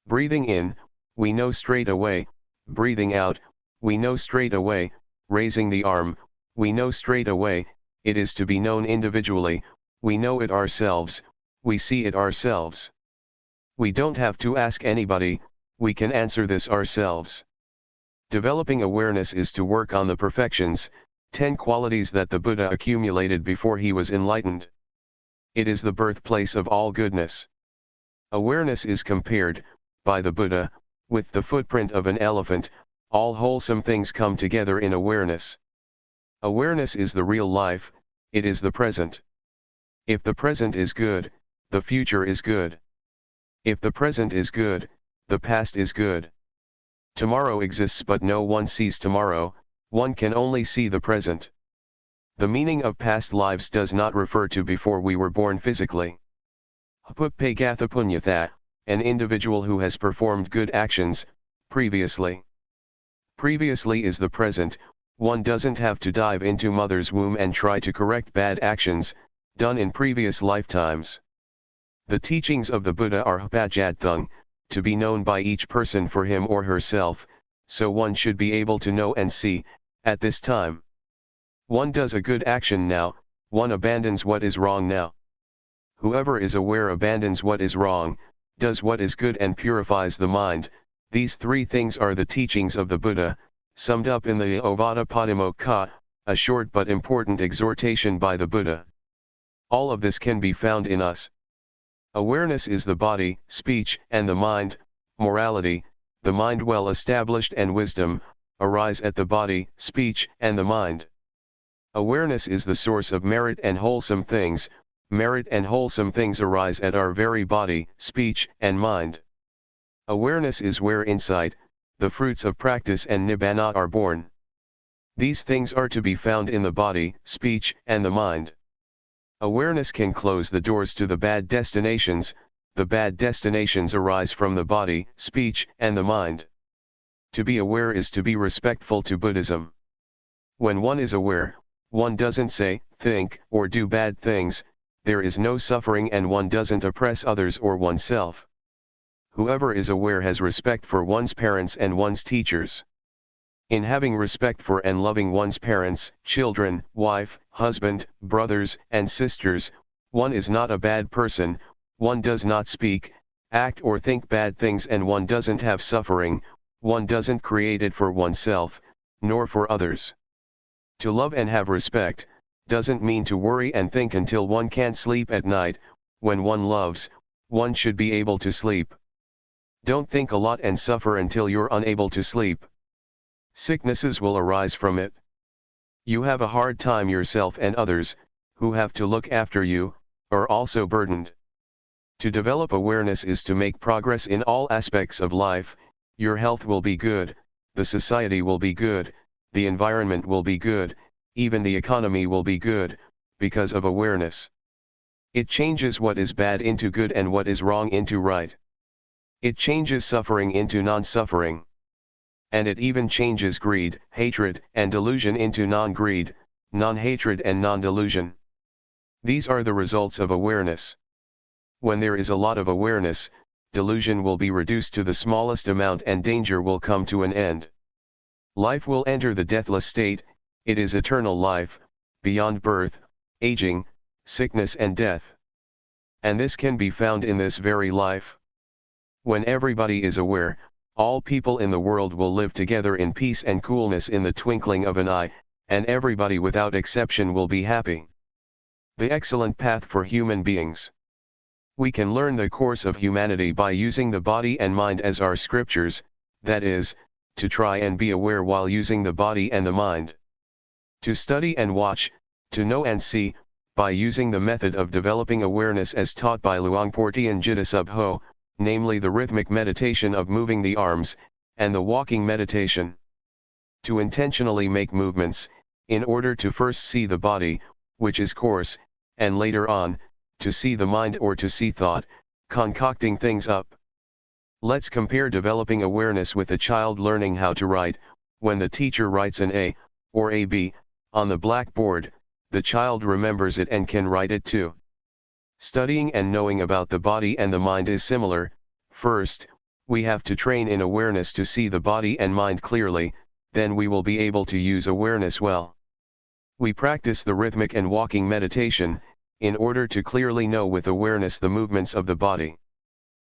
Breathing in, we know straight away, breathing out, we know straight away, raising the arm, we know straight away, it is to be known individually, we know it ourselves, we see it ourselves. We don't have to ask anybody, we can answer this ourselves. Developing awareness is to work on the perfections, 10 qualities that the Buddha accumulated before he was enlightened. It is the birthplace of all goodness. Awareness is compared, by the Buddha, with the footprint of an elephant, all wholesome things come together in awareness. Awareness is the real life, it is the present. If the present is good, the future is good. If the present is good, the past is good. Tomorrow exists but no one sees tomorrow, one can only see the present. The meaning of past lives does not refer to before we were born physically. Punyatha, an individual who has performed good actions, previously. Previously is the present. One doesn't have to dive into mother's womb and try to correct bad actions, done in previous lifetimes. The teachings of the Buddha are Hpajadthung, to be known by each person for him or herself, so one should be able to know and see, at this time. One does a good action now, one abandons what is wrong now. Whoever is aware abandons what is wrong, does what is good and purifies the mind. These three things are the teachings of the Buddha, summed up in the Ovada Padimokkha, a short but important exhortation by the Buddha. All of this can be found in us. Awareness is the body, speech, and the mind. Morality, the mind well established, and wisdom, arise at the body, speech, and the mind. Awareness is the source of merit and wholesome things. Merit and wholesome things arise at our very body, speech, and mind. Awareness is where insight, the fruits of practice, and nibbana are born. These things are to be found in the body, speech, and the mind. Awareness can close the doors to the bad destinations. The bad destinations arise from the body, speech, and the mind. To be aware is to be respectful to Buddhism. When one is aware, one doesn't say, think, or do bad things. There is no suffering and one doesn't oppress others or oneself. Whoever is aware has respect for one's parents and one's teachers. In having respect for and loving one's parents, children, wife, husband, brothers, and sisters, one is not a bad person. One does not speak, act, or think bad things, and one doesn't have suffering. One doesn't create it for oneself, nor for others. To love and have respect doesn't mean to worry and think until one can't sleep at night. When one loves, one should be able to sleep. Don't think a lot and suffer until you're unable to sleep. Sicknesses will arise from it. You have a hard time yourself, and others, who have to look after you, are also burdened. To develop awareness is to make progress in all aspects of life. Your health will be good, the society will be good, the environment will be good, even the economy will be good, because of awareness. It changes what is bad into good and what is wrong into right. It changes suffering into non-suffering. And it even changes greed, hatred, and delusion into non-greed, non-hatred, and non-delusion. These are the results of awareness. When there is a lot of awareness, delusion will be reduced to the smallest amount and danger will come to an end. Life will enter the deathless state. It is eternal life, beyond birth, aging, sickness, and death. And this can be found in this very life. When everybody is aware, all people in the world will live together in peace and coolness in the twinkling of an eye, and everybody without exception will be happy. The excellent path for human beings. We can learn the course of humanity by using the body and mind as our scriptures, that is, to try and be aware while using the body and the mind. To study and watch, to know and see, by using the method of developing awareness as taught by Luangpor Teean Jidasubho, namely the rhythmic meditation of moving the arms, and the walking meditation. To intentionally make movements, in order to first see the body, which is coarse, and later on, to see the mind or to see thought, concocting things up. Let's compare developing awareness with a child learning how to write. When the teacher writes an A, or a B, on the blackboard, the child remembers it and can write it too. Studying and knowing about the body and the mind is similar. First, we have to train in awareness to see the body and mind clearly, then we will be able to use awareness well. We practice the rhythmic and walking meditation, in order to clearly know with awareness the movements of the body.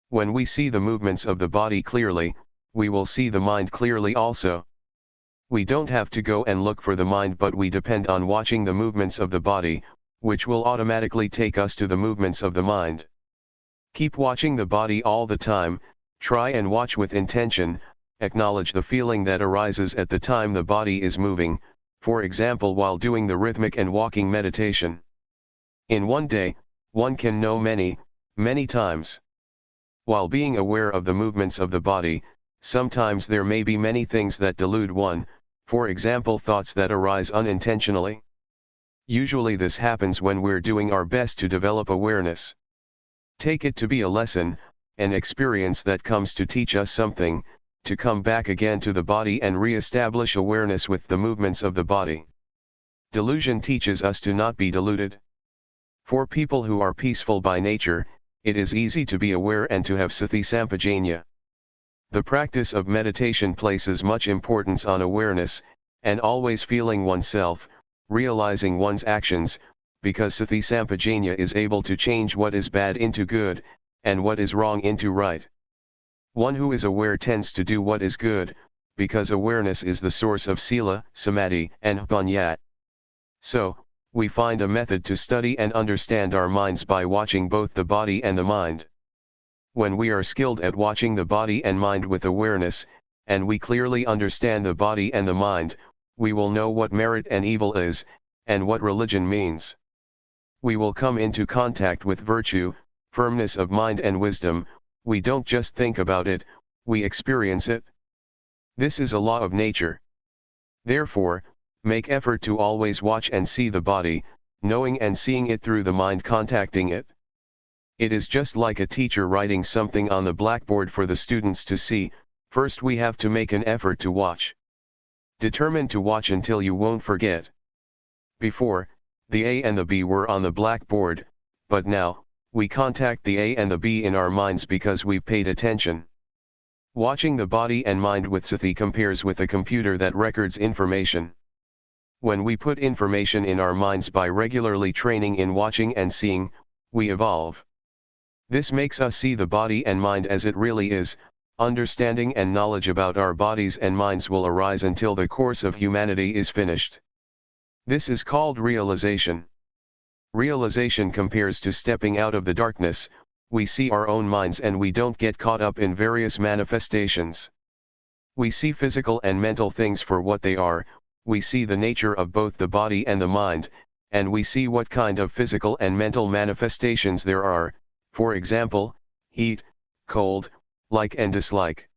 When we see the movements of the body clearly, we will see the mind clearly also. We don't have to go and look for the mind, but we depend on watching the movements of the body, which will automatically take us to the movements of the mind. Keep watching the body all the time, try and watch with intention, acknowledge the feeling that arises at the time the body is moving, for example while doing the rhythmic and walking meditation. In one day, one can know many, many times. While being aware of the movements of the body, sometimes there may be many things that delude one, for example thoughts that arise unintentionally. Usually this happens when we're doing our best to develop awareness. Take it to be a lesson, an experience that comes to teach us something, to come back again to the body and re-establish awareness with the movements of the body. Delusion teaches us to not be deluded. For people who are peaceful by nature, it is easy to be aware and to have sati sampajanya. The practice of meditation places much importance on awareness, and always feeling oneself, realizing one's actions, because sati sampajanya is able to change what is bad into good, and what is wrong into right. One who is aware tends to do what is good, because awareness is the source of sila, samadhi, and panya. So, we find a method to study and understand our minds by watching both the body and the mind. When we are skilled at watching the body and mind with awareness, and we clearly understand the body and the mind, we will know what merit and evil is, and what religion means. We will come into contact with virtue, firmness of mind and wisdom. We don't just think about it, we experience it. This is a law of nature. Therefore, make effort to always watch and see the body, knowing and seeing it through the mind contacting it. It is just like a teacher writing something on the blackboard for the students to see. First we have to make an effort to watch. Determine to watch until you won't forget. Before, the A and the B were on the blackboard, but now, we contact the A and the B in our minds because we've paid attention. Watching the body and mind with sati compares with a computer that records information. When we put information in our minds by regularly training in watching and seeing, we evolve. This makes us see the body and mind as it really is. Understanding and knowledge about our bodies and minds will arise until the course of humanity is finished. This is called realization. Realization compares to stepping out of the darkness. We see our own minds and we don't get caught up in various manifestations. We see physical and mental things for what they are. We see the nature of both the body and the mind, and we see what kind of physical and mental manifestations there are, for example, heat, cold, like and dislike.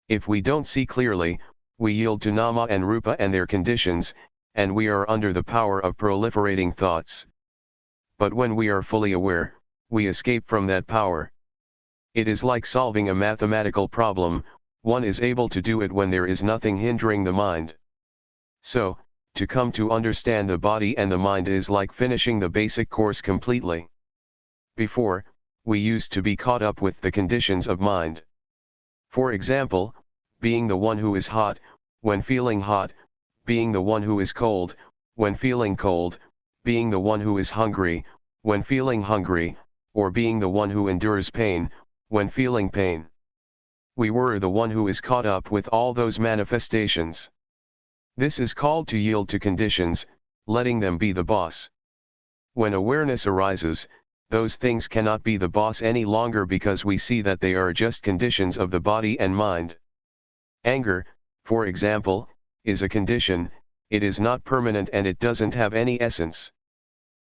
If we don't see clearly, we yield to nama and rupa and their conditions, and we are under the power of proliferating thoughts. But when we are fully aware, we escape from that power. It is like solving a mathematical problem. One is able to do it when there is nothing hindering the mind. So, to come to understand the body and the mind is like finishing the basic course completely. Before, we used to be caught up with the conditions of mind. For example, being the one who is hot, when feeling hot, being the one who is cold, when feeling cold, being the one who is hungry, when feeling hungry, or being the one who endures pain, when feeling pain. We were the one who is caught up with all those manifestations. This is called to yield to conditions, letting them be the boss. When awareness arises, those things cannot be the boss any longer because we see that they are just conditions of the body and mind. Anger, for example, is a condition. It is not permanent and it doesn't have any essence.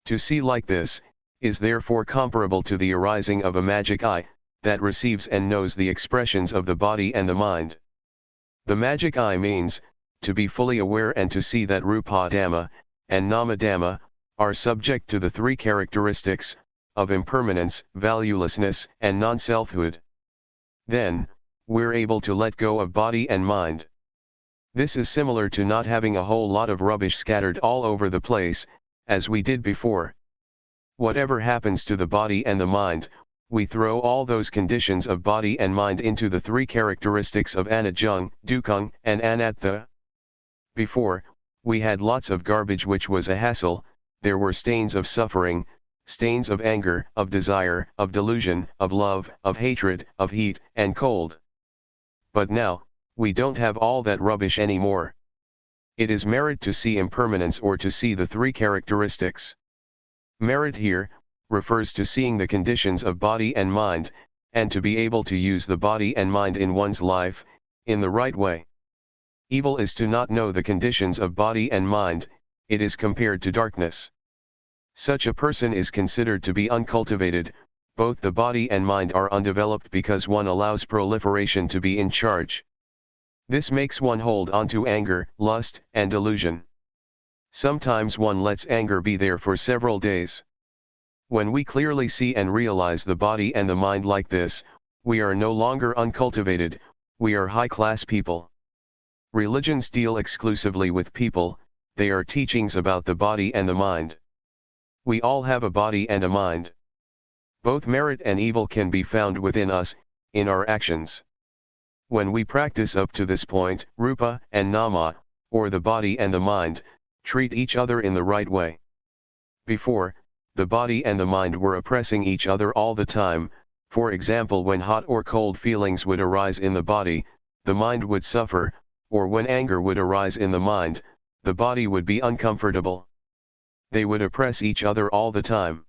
To see like this, is therefore comparable to the arising of a magic eye, that receives and knows the expressions of the body and the mind. The magic eye means, to be fully aware and to see that Rupa Dhamma, and Nama Dhamma, are subject to the three characteristics, of impermanence, valuelessness, and non-selfhood. Then, we're able to let go of body and mind. This is similar to not having a whole lot of rubbish scattered all over the place, as we did before. Whatever happens to the body and the mind, we throw all those conditions of body and mind into the three characteristics of anajjung, dukkhañ, and anatta. Before, we had lots of garbage which was a hassle. There were stains of suffering, stains of anger, of desire, of delusion, of love, of hatred, of heat, and cold. But now, we don't have all that rubbish anymore. It is merit to see impermanence or to see the three characteristics. Merit here, refers to seeing the conditions of body and mind, and to be able to use the body and mind in one's life, in the right way. Evil is to not know the conditions of body and mind. It is compared to darkness. Such a person is considered to be uncultivated. Both the body and mind are undeveloped because one allows proliferation to be in charge. This makes one hold on to anger, lust, and delusion. Sometimes one lets anger be there for several days. When we clearly see and realize the body and the mind like this, we are no longer uncultivated, we are high-class people. Religions deal exclusively with people, they are teachings about the body and the mind. We all have a body and a mind. Both merit and evil can be found within us, in our actions. When we practice up to this point, rupa and nama, or the body and the mind, treat each other in the right way. Before, the body and the mind were oppressing each other all the time. For example, when hot or cold feelings would arise in the body, the mind would suffer, or when anger would arise in the mind, the body would be uncomfortable. They would oppress each other all the time.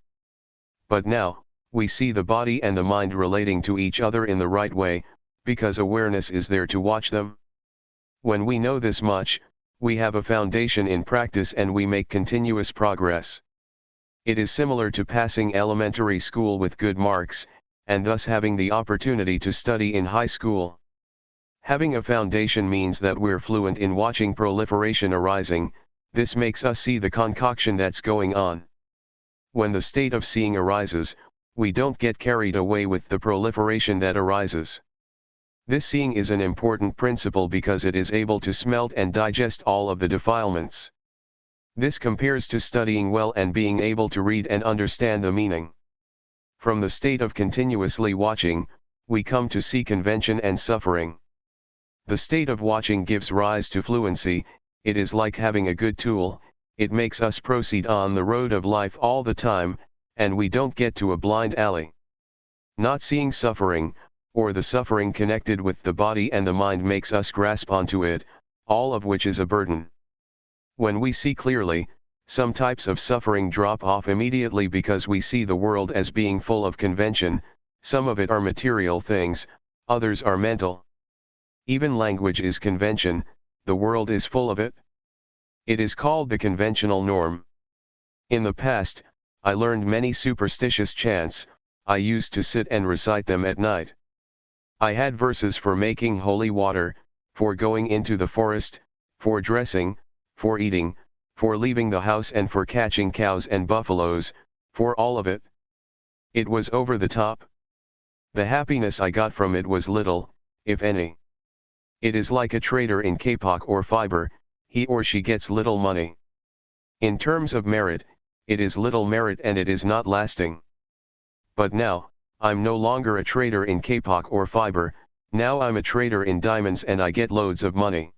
But now, we see the body and the mind relating to each other in the right way, because awareness is there to watch them. When we know this much, we have a foundation in practice and we make continuous progress. It is similar to passing elementary school with good marks, and thus having the opportunity to study in high school. Having a foundation means that we're fluent in watching proliferation arising. This makes us see the concoction that's going on. When the state of seeing arises, we don't get carried away with the proliferation that arises. This seeing is an important principle because it is able to smelt and digest all of the defilements. This compares to studying well and being able to read and understand the meaning. From the state of continuously watching, we come to see convention and suffering. The state of watching gives rise to fluency. It is like having a good tool, it makes us proceed on the road of life all the time, and we don't get to a blind alley. Not seeing suffering, or the suffering connected with the body and the mind makes us grasp onto it, all of which is a burden. When we see clearly, some types of suffering drop off immediately because we see the world as being full of convention. Some of it are material things, others are mental. Even language is convention, the world is full of it. It is called the conventional norm. In the past, I learned many superstitious chants. I used to sit and recite them at night. I had verses for making holy water, for going into the forest, for dressing, for eating, for leaving the house and for catching cows and buffaloes, for all of it. It was over the top. The happiness I got from it was little, if any. It is like a trader in kapok or fiber, he or she gets little money. In terms of merit, it is little merit and it is not lasting. But now, I'm no longer a trader in kapok or fiber, now I'm a trader in diamonds and I get loads of money.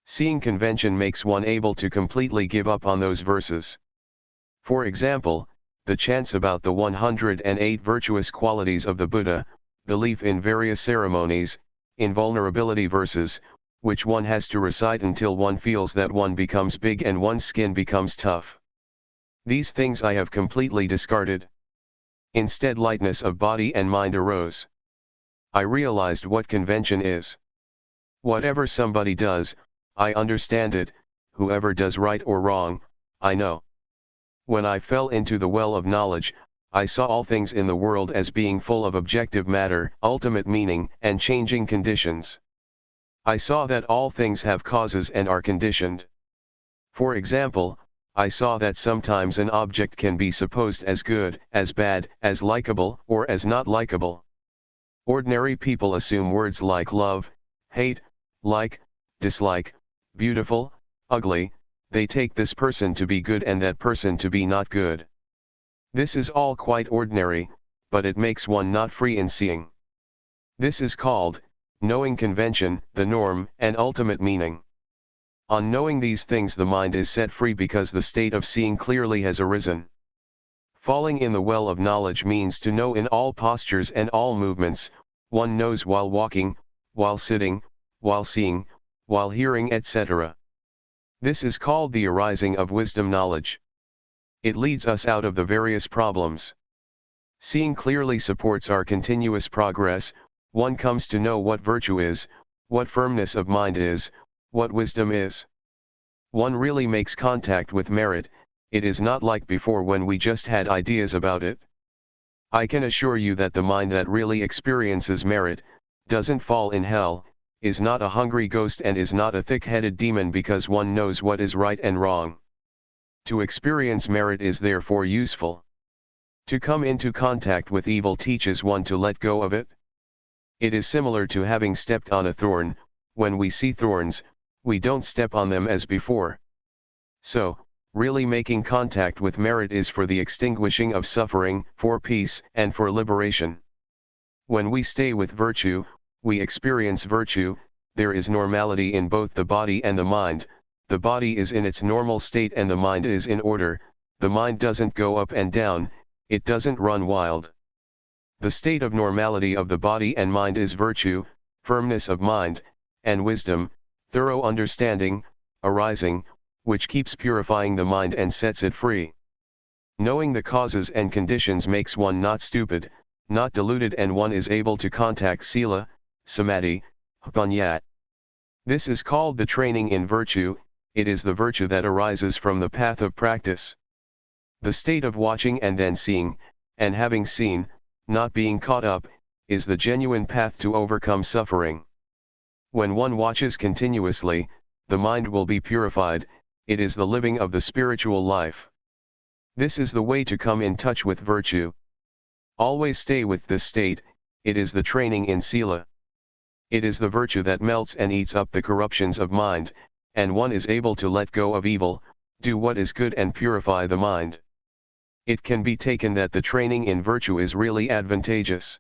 Seeing convention makes one able to completely give up on those verses. For example, the chants about the 108 virtuous qualities of the Buddha, belief in various ceremonies, invulnerability verses, which one has to recite until one feels that one becomes big and one's skin becomes tough. These things I have completely discarded. Instead, lightness of body and mind arose. I realized what convention is. Whatever somebody does, I understand it, whoever does right or wrong, I know. When I fell into the well of knowledge, I saw all things in the world as being full of objective matter, ultimate meaning, and changing conditions. I saw that all things have causes and are conditioned. For example, I saw that sometimes an object can be supposed as good, as bad, as likable, or as not likable. Ordinary people assume words like love, hate, like, dislike, beautiful, ugly, they take this person to be good and that person to be not good. This is all quite ordinary, but it makes one not free in seeing. This is called, knowing convention, the norm, and ultimate meaning. On knowing these things the mind is set free because the state of seeing clearly has arisen. Falling in the well of knowledge means to know in all postures and all movements, one knows while walking, while sitting, while seeing, while hearing, etc. This is called the arising of wisdom knowledge. It leads us out of the various problems. Seeing clearly supports our continuous progress. One comes to know what virtue is, what firmness of mind is, what wisdom is. One really makes contact with merit. It is not like before when we just had ideas about it. I can assure you that the mind that really experiences merit, doesn't fall in hell, is not a hungry ghost and is not a thick-headed demon because one knows what is right and wrong. To experience merit is therefore useful. To come into contact with evil teaches one to let go of it. It is similar to having stepped on a thorn. When we see thorns, we don't step on them as before. So, really making contact with merit is for the extinguishing of suffering, for peace, and for liberation. When we stay with virtue, we experience virtue. There is normality in both the body and the mind. The body is in its normal state and the mind is in order. The mind doesn't go up and down, it doesn't run wild. The state of normality of the body and mind is virtue, firmness of mind, and wisdom, thorough understanding, arising, which keeps purifying the mind and sets it free. Knowing the causes and conditions makes one not stupid, not deluded, and one is able to contact sila, samadhi, panya. This is called the training in virtue. It is the virtue that arises from the path of practice. The state of watching and then seeing, and having seen, not being caught up, is the genuine path to overcome suffering. When one watches continuously, the mind will be purified. It is the living of the spiritual life. This is the way to come in touch with virtue. Always stay with this state. It is the training in sila. It is the virtue that melts and eats up the corruptions of mind, and one is able to let go of evil, do what is good and purify the mind. It can be taken that the training in virtue is really advantageous.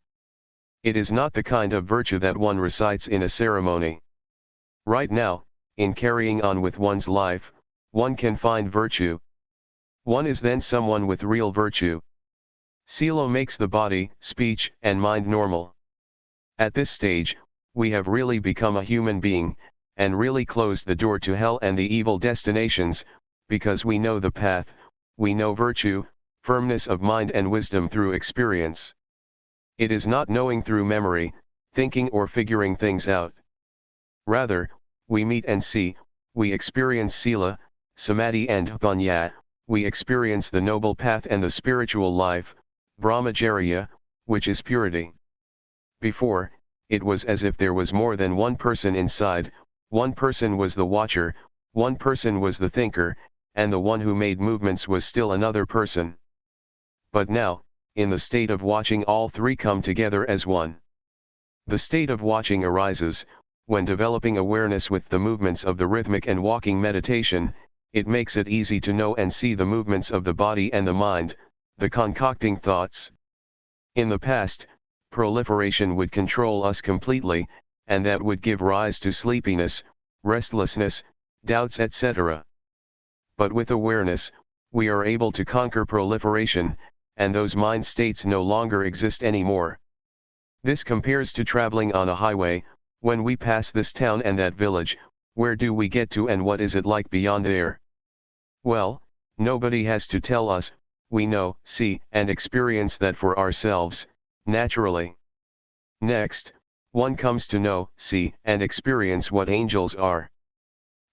It is not the kind of virtue that one recites in a ceremony. Right now, in carrying on with one's life, one can find virtue. One is then someone with real virtue. Sila makes the body, speech, and mind normal. At this stage, we have really become a human being, and really closed the door to hell and the evil destinations, because we know the path, we know virtue, firmness of mind and wisdom through experience. It is not knowing through memory, thinking or figuring things out. Rather, we meet and see, we experience sila, samadhi and panya, we experience the noble path and the spiritual life, brahmacharya, which is purity. Before, it was as if there was more than one person inside. One person was the watcher, one person was the thinker, and the one who made movements was still another person. But now, in the state of watching, all three come together as one. The state of watching arises when developing awareness with the movements of the rhythmic and walking meditation. It makes it easy to know and see the movements of the body and the mind, the concocting thoughts. In the past, proliferation would control us completely, and that would give rise to sleepiness, restlessness, doubts, etc. But with awareness, we are able to conquer proliferation, and those mind states no longer exist anymore. This compares to traveling on a highway. When we pass this town and that village, where do we get to and what is it like beyond there? Well, nobody has to tell us, we know, see, and experience that for ourselves, naturally. Next, one comes to know, see, and experience what angels are.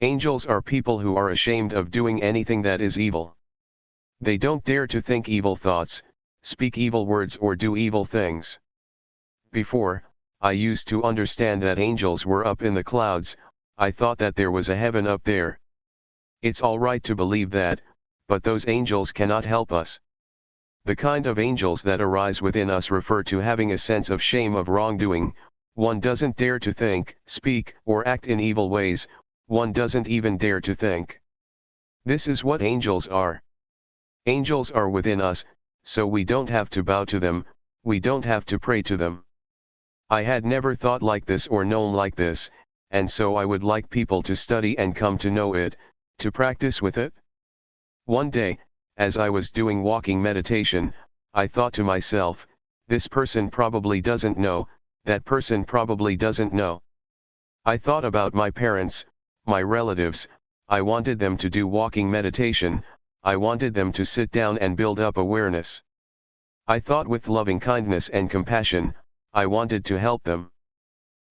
Angels are people who are ashamed of doing anything that is evil. They don't dare to think evil thoughts, speak evil words, or do evil things. Before, I used to understand that angels were up in the clouds. I thought that there was a heaven up there. It's all right to believe that, but those angels cannot help us. The kind of angels that arise within us refer to having a sense of shame of wrongdoing. One doesn't dare to think, speak, or act in evil ways. One doesn't even dare to think. This is what angels are. Angels are within us, so we don't have to bow to them, we don't have to pray to them. I had never thought like this or known like this, and so I would like people to study and come to know it, to practice with it. One day, as I was doing walking meditation, I thought to myself, this person probably doesn't know, that person probably doesn't know. I thought about my parents, my relatives. I wanted them to do walking meditation. I wanted them to sit down and build up awareness. I thought with loving kindness and compassion. I wanted to help them.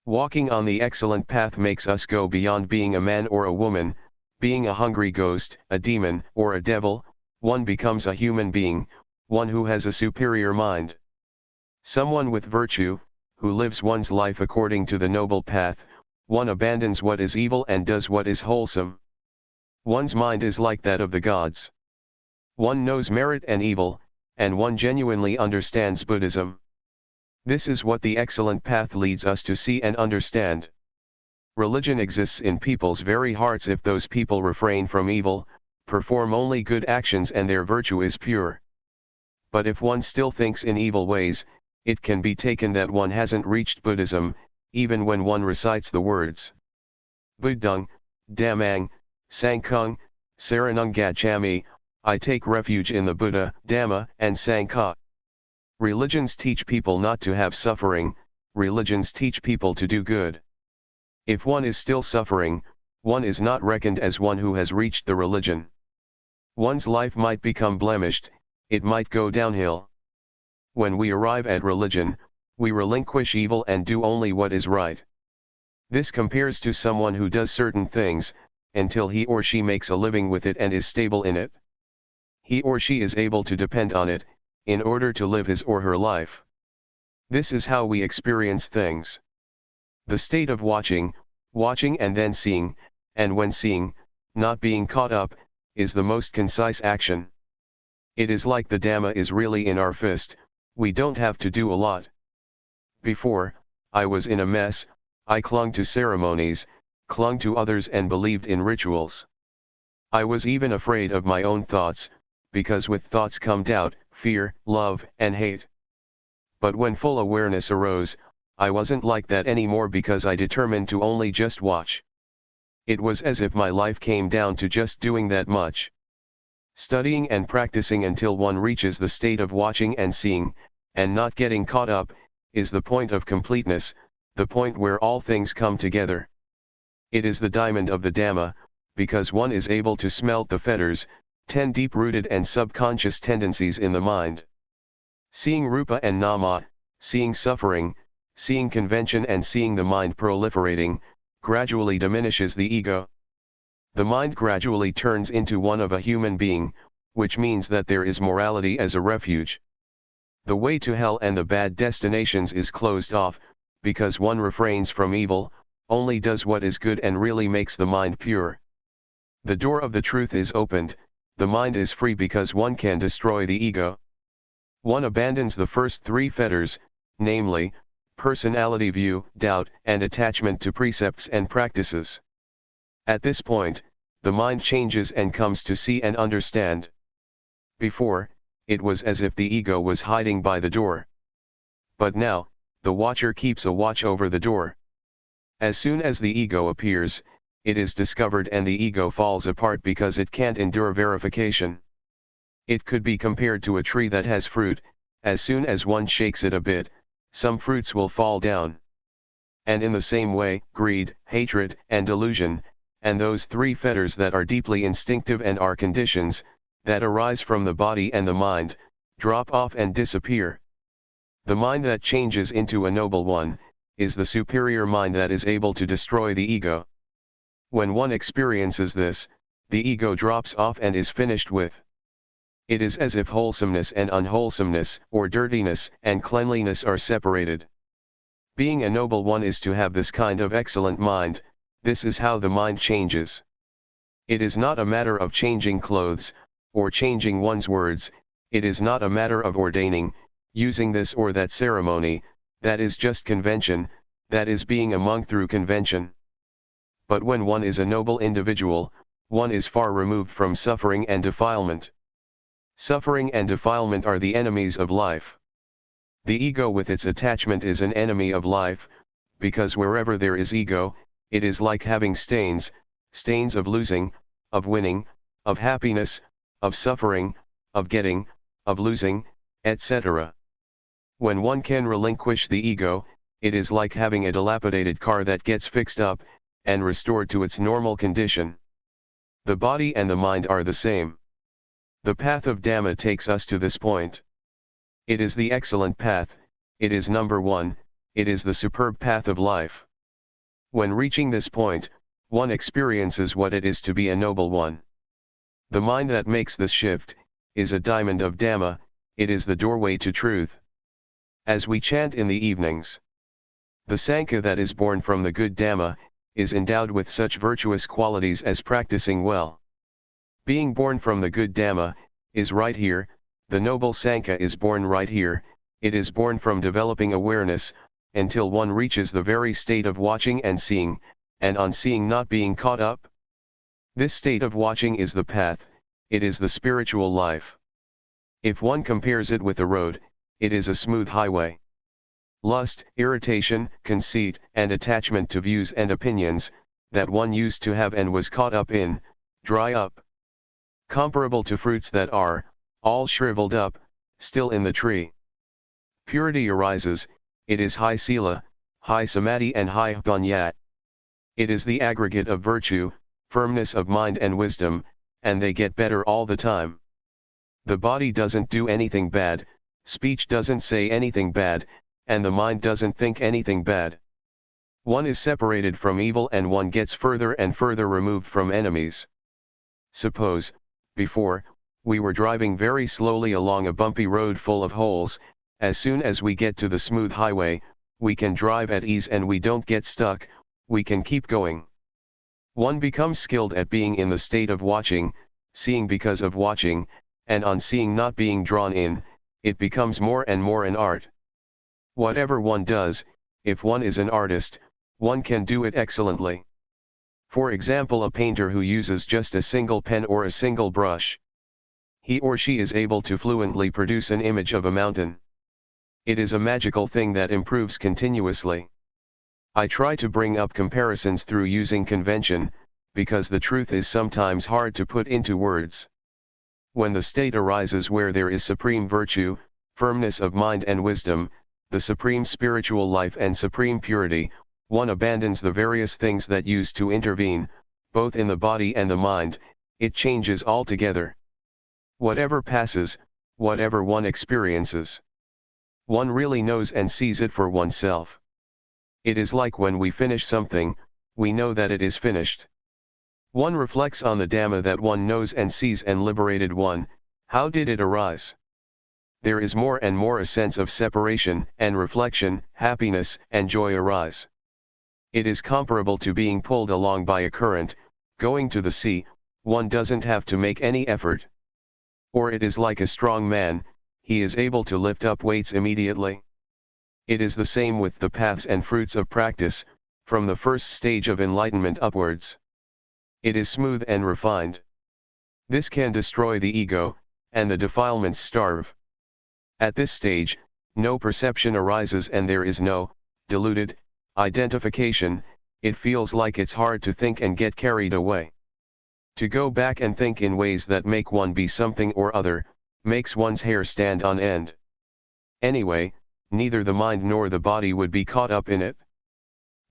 Walking on the excellent path makes us go beyond being a man or a woman, being a hungry ghost, a demon, or a devil. One becomes a human being, one who has a superior mind. Someone with virtue, who lives one's life according to the noble path. One abandons what is evil and does what is wholesome. One's mind is like that of the gods. One knows merit and evil, and one genuinely understands Buddhism. This is what the excellent path leads us to see and understand. Religion exists in people's very hearts if those people refrain from evil, perform only good actions and their virtue is pure. But if one still thinks in evil ways, it can be taken that one hasn't reached Buddhism, even when one recites the words Buddhang, Dhammang, Sanghang, Saranang Gacchami, I take refuge in the Buddha, Dhamma, and Sangha. Religions teach people not to have suffering, religions teach people to do good. If one is still suffering, one is not reckoned as one who has reached the religion. One's life might become blemished, it might go downhill. When we arrive at religion, we relinquish evil and do only what is right. This compares to someone who does certain things, until he or she makes a living with it and is stable in it. He or she is able to depend on it, in order to live his or her life. This is how we experience things. The state of watching and then seeing, and when seeing, not being caught up, is the most concise action. It is like the Dhamma is really in our fist, we don't have to do a lot. Before, I was in a mess, I clung to ceremonies, clung to others and believed in rituals. I was even afraid of my own thoughts, because with thoughts come doubt, fear, love, and hate. But when full awareness arose, I wasn't like that anymore because I determined to only just watch. It was as if my life came down to just doing that much. Studying and practicing until one reaches the state of watching and seeing, and not getting caught up, is the point of completeness, the point where all things come together. It is the diamond of the Dhamma, because one is able to smelt the fetters, 10 deep-rooted and subconscious tendencies in the mind. Seeing Rupa and Nama, seeing suffering, seeing convention and seeing the mind proliferating, gradually diminishes the ego. The mind gradually turns into one of a human being, which means that there is morality as a refuge. The way to hell and the bad destinations is closed off, because one refrains from evil, only does what is good and really makes the mind pure. The door of the truth is opened, the mind is free because one can destroy the ego. One abandons the first 3 fetters, namely, personality view, doubt, and attachment to precepts and practices. At this point, the mind changes and comes to see and understand. Before, it was as if the ego was hiding by the door. But now, the watcher keeps a watch over the door. As soon as the ego appears, it is discovered and the ego falls apart because it can't endure verification. It could be compared to a tree that has fruit, as soon as one shakes it a bit, some fruits will fall down. And in the same way, greed, hatred, and delusion, and those 3 fetters that are deeply instinctive and are conditions, that arise from the body and the mind, drop off and disappear. The mind that changes into a noble one, is the superior mind that is able to destroy the ego. When one experiences this, the ego drops off and is finished with. It is as if wholesomeness and unwholesomeness, or dirtiness and cleanliness are separated. Being a noble one is to have this kind of excellent mind, this is how the mind changes. It is not a matter of changing clothes, or changing one's words, it is not a matter of ordaining, using this or that ceremony, that is just convention, that is being a monk through convention. But when one is a noble individual, one is far removed from suffering and defilement. Suffering and defilement are the enemies of life. The ego with its attachment is an enemy of life, because wherever there is ego, it is like having stains, stains of losing, of winning, of happiness, of suffering, of getting, of losing, etc. When one can relinquish the ego, it is like having a dilapidated car that gets fixed up, and restored to its normal condition. The body and the mind are the same. The path of Dhamma takes us to this point. It is the excellent path, it is number 1, it is the superb path of life. When reaching this point, one experiences what it is to be a noble one. The mind that makes this shift, is a diamond of Dhamma, it is the doorway to truth. As we chant in the evenings, the Sangha that is born from the good Dhamma, is endowed with such virtuous qualities as practicing well. Being born from the good Dhamma, is right here, The noble Sankhya is born right here, it is born from developing awareness, until one reaches the very state of watching and seeing, and on seeing not being caught up. This state of watching is the path, it is the spiritual life. If one compares it with the road, it is a smooth highway. Lust, irritation, conceit, and attachment to views and opinions, that one used to have and was caught up in, dry up. Comparable to fruits that are, all shriveled up, still in the tree. Purity arises, it is high sila, high samadhi and high panya. It is the aggregate of virtue, firmness of mind and wisdom, and they get better all the time. The body doesn't do anything bad, speech doesn't say anything bad, and the mind doesn't think anything bad. One is separated from evil and one gets further and further removed from enemies. Suppose, before, we were driving very slowly along a bumpy road full of holes, as soon as we get to the smooth highway, we can drive at ease and we don't get stuck, we can keep going. One becomes skilled at being in the state of watching, seeing because of watching, and on seeing not being drawn in, it becomes more and more an art. Whatever one does, if one is an artist, one can do it excellently. For example, a painter who uses just a single pen or a single brush. He or she is able to fluently produce an image of a mountain. It is a magical thing that improves continuously. I try to bring up comparisons through using convention, because the truth is sometimes hard to put into words. When the state arises where there is supreme virtue, firmness of mind and wisdom, the supreme spiritual life and supreme purity, one abandons the various things that used to intervene, both in the body and the mind, it changes altogether. Whatever passes, whatever one experiences, one really knows and sees it for oneself. It is like when we finish something, we know that it is finished. One reflects on the Dhamma that one knows and sees and liberated one, how did it arise? There is more and more a sense of separation and reflection, happiness and joy arise. It is comparable to being pulled along by a current, going to the sea, one doesn't have to make any effort. Or it is like a strong man, he is able to lift up weights immediately. It is the same with the paths and fruits of practice, from the first stage of enlightenment upwards. It is smooth and refined. This can destroy the ego, and the defilements starve. At this stage, no perception arises and there is no, deluded, identification, it feels like it's hard to think and get carried away. To go back and think in ways that make one be something or other, makes one's hair stand on end. Anyway, neither the mind nor the body would be caught up in it.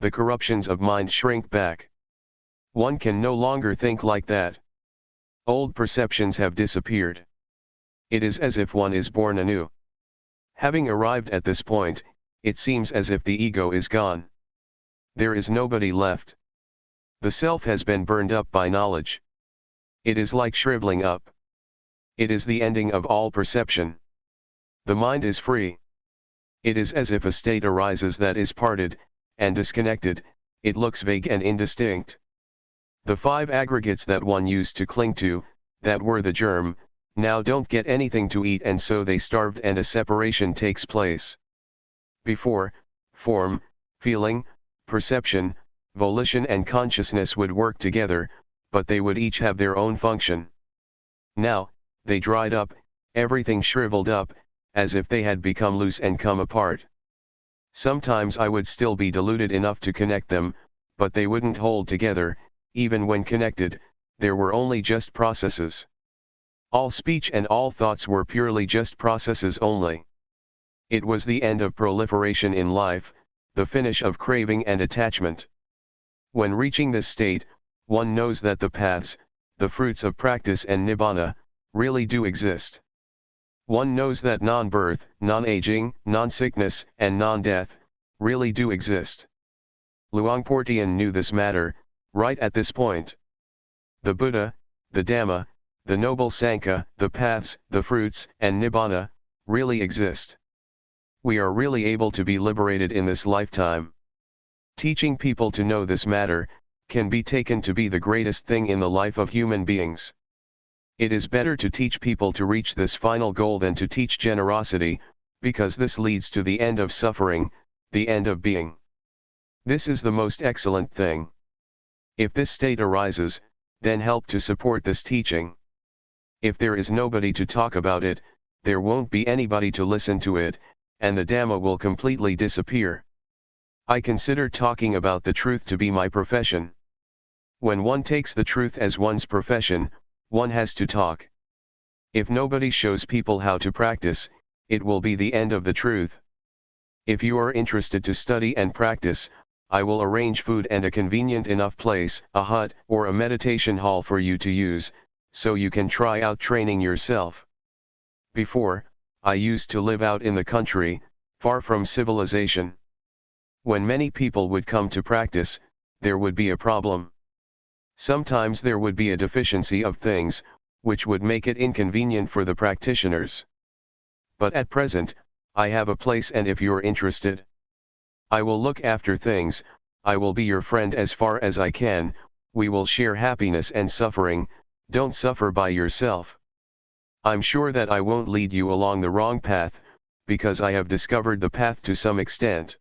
The corruptions of mind shrink back. One can no longer think like that. Old perceptions have disappeared. It is as if one is born anew. Having arrived at this point, it seems as if the ego is gone. There is nobody left. The self has been burned up by knowledge. It is like shriveling up. It is the ending of all perception. The mind is free. It is as if a state arises that is parted, and disconnected, it looks vague and indistinct. The five aggregates that one used to cling to, that were the germ, now don't get anything to eat and so they starved and a separation takes place. Before, form, feeling, perception, volition and consciousness would work together, but they would each have their own function. Now, they dried up, everything shriveled up, as if they had become loose and come apart. Sometimes I would still be deluded enough to connect them, but they wouldn't hold together, even when connected, there were only just processes. All speech and all thoughts were purely just processes only. It was the end of proliferation in life, the finish of craving and attachment. When reaching this state, one knows that the paths, the fruits of practice and nibbana, really do exist. One knows that non-birth, non-aging, non-sickness, and non-death, really do exist. Luangpor Teean knew this matter, right at this point. The Buddha, the Dhamma, the Noble Sankhya, the paths, the fruits, and nibbana, really exist. We are really able to be liberated in this lifetime. Teaching people to know this matter, can be taken to be the greatest thing in the life of human beings. It is better to teach people to reach this final goal than to teach generosity, because this leads to the end of suffering, the end of being. This is the most excellent thing. If this state arises, then help to support this teaching. If there is nobody to talk about it, there won't be anybody to listen to it, and the Dhamma will completely disappear. I consider talking about the truth to be my profession. When one takes the truth as one's profession, one has to talk. If nobody shows people how to practice, it will be the end of the truth. If you are interested to study and practice, I will arrange food and a convenient enough place, a hut or a meditation hall for you to use, so you can try out training yourself. Before, I used to live out in the country, far from civilization. When many people would come to practice, there would be a problem. Sometimes there would be a deficiency of things, which would make it inconvenient for the practitioners. But at present, I have a place, and if you're interested, I will look after things. I will be your friend as far as I can. We will share happiness and suffering. Don't suffer by yourself. I'm sure that I won't lead you along the wrong path, because I have discovered the path to some extent.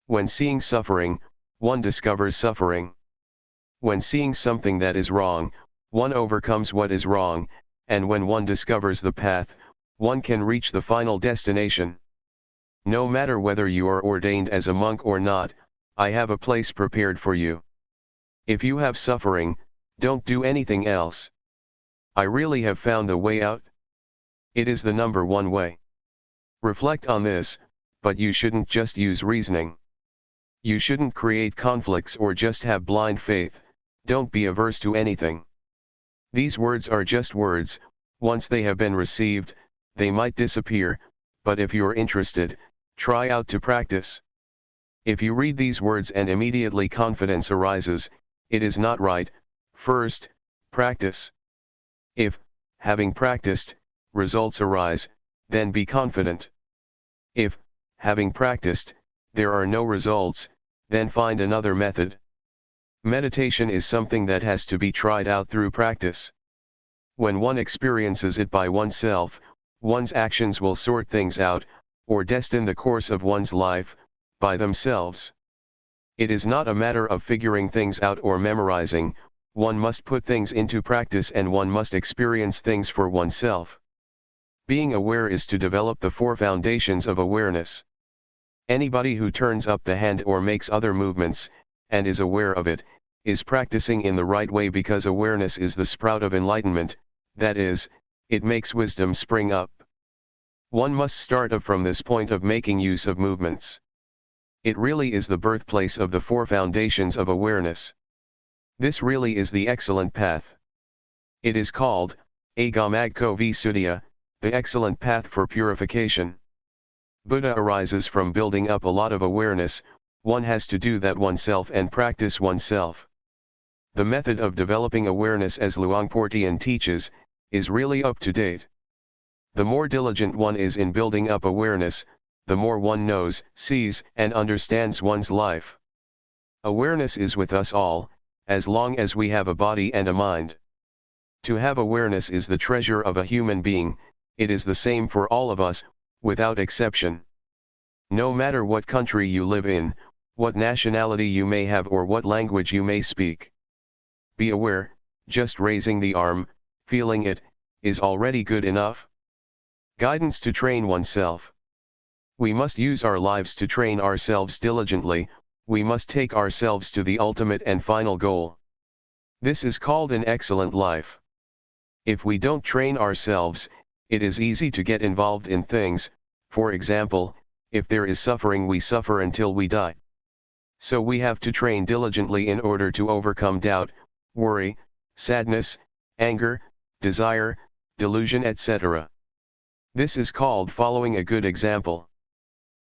When seeing suffering, one discovers suffering. When seeing something that is wrong, one overcomes what is wrong, and when one discovers the path, one can reach the final destination. No matter whether you are ordained as a monk or not, I have a place prepared for you. If you have suffering, don't do anything else. I really have found the way out. It is the number one way. Reflect on this, but you shouldn't just use reasoning. You shouldn't create conflicts or just have blind faith. Don't be averse to anything. These words are just words. Once they have been received, they might disappear, but if you're interested, try out to practice. If you read these words and immediately confidence arises, it is not right. First, practice. If, having practiced, results arise, then be confident. If, having practiced, there are no results, then find another method. Meditation is something that has to be tried out through practice. When one experiences it by oneself, one's actions will sort things out, or destine the course of one's life, by themselves. It is not a matter of figuring things out or memorizing. One must put things into practice and one must experience things for oneself. Being aware is to develop the four foundations of awareness. Anybody who turns up the hand or makes other movements, and is aware of it, is practicing in the right way, because awareness is the sprout of enlightenment, that is, it makes wisdom spring up. One must start up from this point of making use of movements. It really is the birthplace of the four foundations of awareness. This really is the excellent path. It is called, Agamagko Visuddhya, the excellent path for purification. Buddha arises from building up a lot of awareness. One has to do that oneself and practice oneself. The method of developing awareness, as Luangpor Teean teaches, is really up to date. The more diligent one is in building up awareness, the more one knows, sees, and understands one's life. Awareness is with us all, as long as we have a body and a mind. To have awareness is the treasure of a human being. It is the same for all of us, without exception. No matter what country you live in, what nationality you may have, or what language you may speak. Be aware. Just raising the arm, feeling it, is already good enough. Guidance to train oneself. We must use our lives to train ourselves diligently. We must take ourselves to the ultimate and final goal. This is called an excellent life. If we don't train ourselves, it is easy to get involved in things. For example, if there is suffering, we suffer until we die. So we have to train diligently in order to overcome doubt, worry, sadness, anger, desire, delusion, etc. This is called following a good example.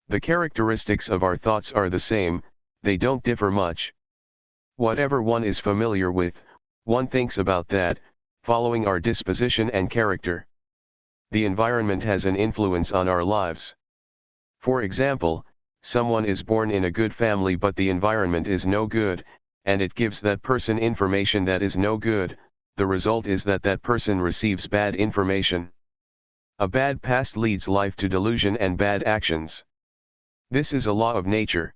The characteristics of our thoughts are the same, they don't differ much. Whatever one is familiar with, one thinks about that, following our disposition and character. The environment has an influence on our lives. For example, someone is born in a good family but the environment is no good, and it gives that person information that is no good. the result is that that person receives bad information. A bad past leads life to delusion and bad actions. This is a law of nature.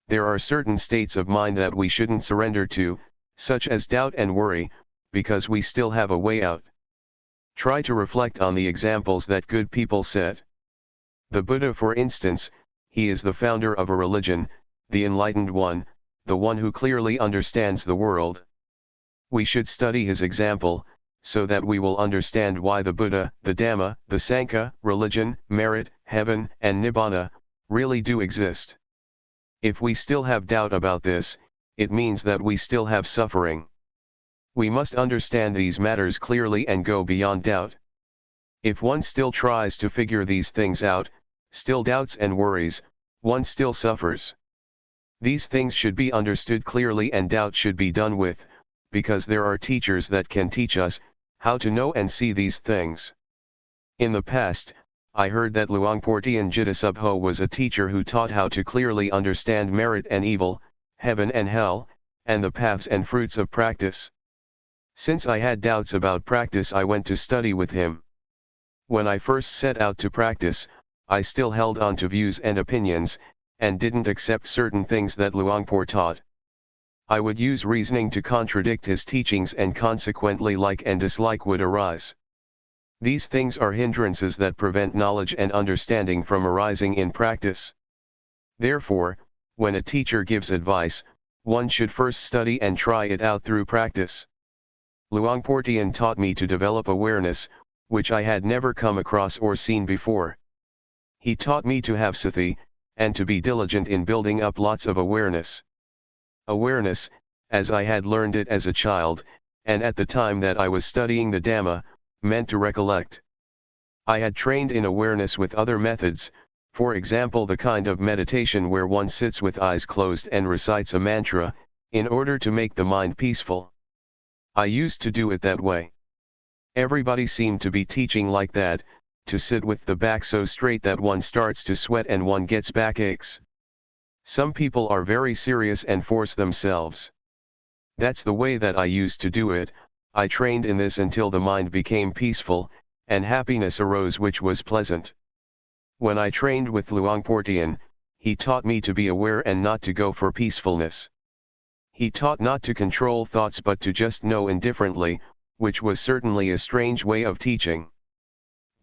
There are certain states of mind that we shouldn't surrender to, such as doubt and worry, because we still have a way out. Try to reflect on the examples that good people set. The Buddha, for instance, he is the founder of a religion, the enlightened one, the one who clearly understands the world. We should study his example, so that we will understand why the Buddha, the Dhamma, the Sangha, religion, merit, heaven, and Nibbana, really do exist. If we still have doubt about this, it means that we still have suffering. We must understand these matters clearly and go beyond doubt. If one still tries to figure these things out, still doubts and worries, one still suffers. These things should be understood clearly and doubt should be done with, because there are teachers that can teach us how to know and see these things. In the past, I heard that Luangpor Teean Jittasubho was a teacher who taught how to clearly understand merit and evil, heaven and hell, and the paths and fruits of practice. Since I had doubts about practice, I went to study with him. When I first set out to practice, I still held on to views and opinions, and didn't accept certain things that Luangpor taught. I would use reasoning to contradict his teachings, and consequently like and dislike would arise. These things are hindrances that prevent knowledge and understanding from arising in practice. Therefore, when a teacher gives advice, one should first study and try it out through practice. Luangpor Teean taught me to develop awareness, which I had never come across or seen before. He taught me to have sati, and to be diligent in building up lots of awareness. Awareness, as I had learned it as a child, and at the time that I was studying the Dhamma, meant to recollect. I had trained in awareness with other methods, for example the kind of meditation where one sits with eyes closed and recites a mantra, in order to make the mind peaceful. I used to do it that way. Everybody seemed to be teaching like that, to sit with the back so straight that one starts to sweat and one gets backaches. Some people are very serious and force themselves. That's the way that I used to do it. I trained in this until the mind became peaceful, and happiness arose which was pleasant. When I trained with Luangpor Teean, he taught me to be aware and not to go for peacefulness. He taught not to control thoughts but to just know indifferently, which was certainly a strange way of teaching.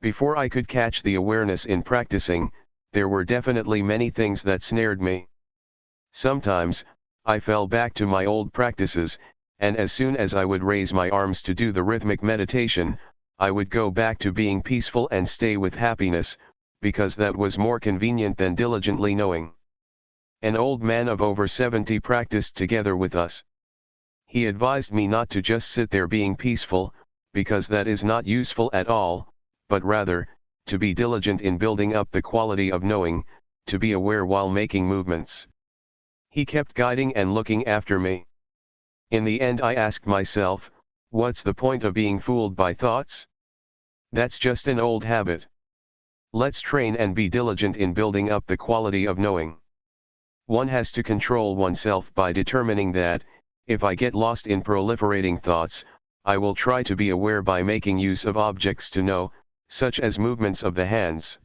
Before I could catch the awareness in practicing, there were definitely many things that snared me. Sometimes, I fell back to my old practices, and as soon as I would raise my arms to do the rhythmic meditation, I would go back to being peaceful and stay with happiness, because that was more convenient than diligently knowing. An old man of over 70 practiced together with us. He advised me not to just sit there being peaceful, because that is not useful at all, but rather, to be diligent in building up the quality of knowing, to be aware while making movements. He kept guiding and looking after me. In the end I asked myself, what's the point of being fooled by thoughts? That's just an old habit. Let's train and be diligent in building up the quality of knowing. One has to control oneself by determining that, if I get lost in proliferating thoughts, I will try to be aware by making use of objects to know, such as movements of the hands.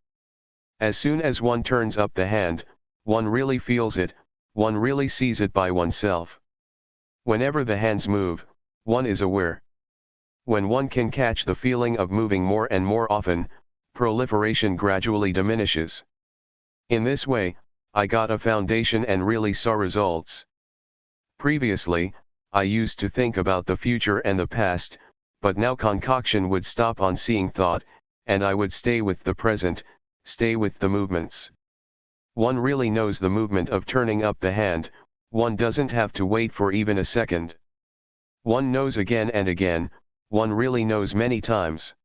As soon as one turns up the hand, one really feels it, one really sees it by oneself. Whenever the hands move, one is aware. When one can catch the feeling of moving more and more often, proliferation gradually diminishes. In this way, I got a foundation and really saw results. Previously, I used to think about the future and the past, but now concoction would stop on seeing thought, and I would stay with the present, stay with the movements. One really knows the movement of turning up the hand, one doesn't have to wait for even a second. One knows again and again, one really knows many times.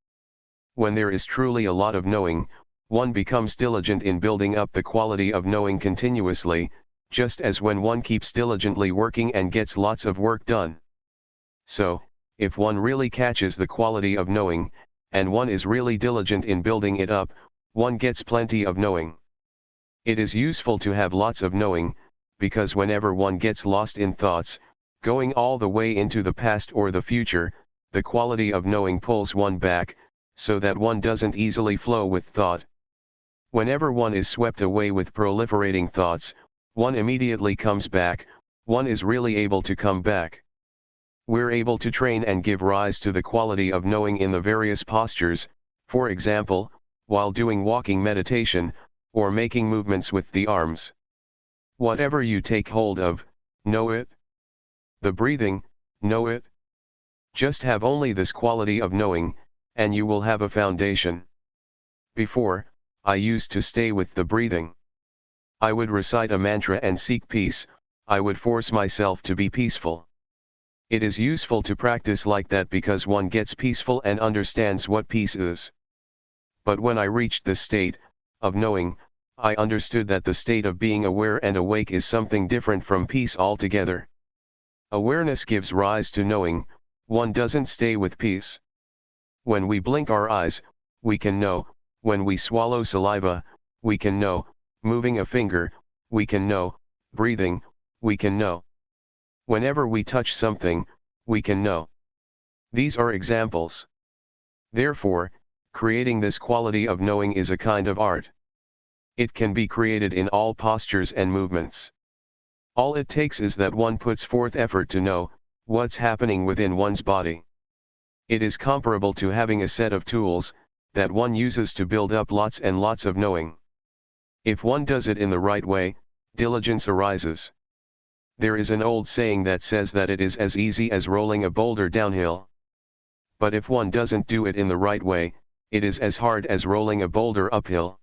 When there is truly a lot of knowing, one becomes diligent in building up the quality of knowing continuously, just as when one keeps diligently working and gets lots of work done. So, if one really catches the quality of knowing, and one is really diligent in building it up, one gets plenty of knowing. It is useful to have lots of knowing, because whenever one gets lost in thoughts, going all the way into the past or the future, the quality of knowing pulls one back, so that one doesn't easily flow with thought. Whenever one is swept away with proliferating thoughts, one immediately comes back, one is really able to come back. We're able to train and give rise to the quality of knowing in the various postures, for example, while doing walking meditation, or making movements with the arms. Whatever you take hold of, know it. The breathing, know it. Just have only this quality of knowing, and you will have a foundation. Before, I used to stay with the breathing. I would recite a mantra and seek peace, I would force myself to be peaceful. It is useful to practice like that because one gets peaceful and understands what peace is. But when I reached the state of knowing, I understood that the state of being aware and awake is something different from peace altogether. Awareness gives rise to knowing, one doesn't stay with peace. When we blink our eyes, we can know, when we swallow saliva, we can know, moving a finger, we can know, breathing, we can know. Whenever we touch something, we can know. These are examples. Therefore, creating this quality of knowing is a kind of art. It can be created in all postures and movements. All it takes is that one puts forth effort to know what's happening within one's body. It is comparable to having a set of tools that one uses to build up lots and lots of knowing. If one does it in the right way, diligence arises. There is an old saying that says that it is as easy as rolling a boulder downhill. But if one doesn't do it in the right way, it is as hard as rolling a boulder uphill.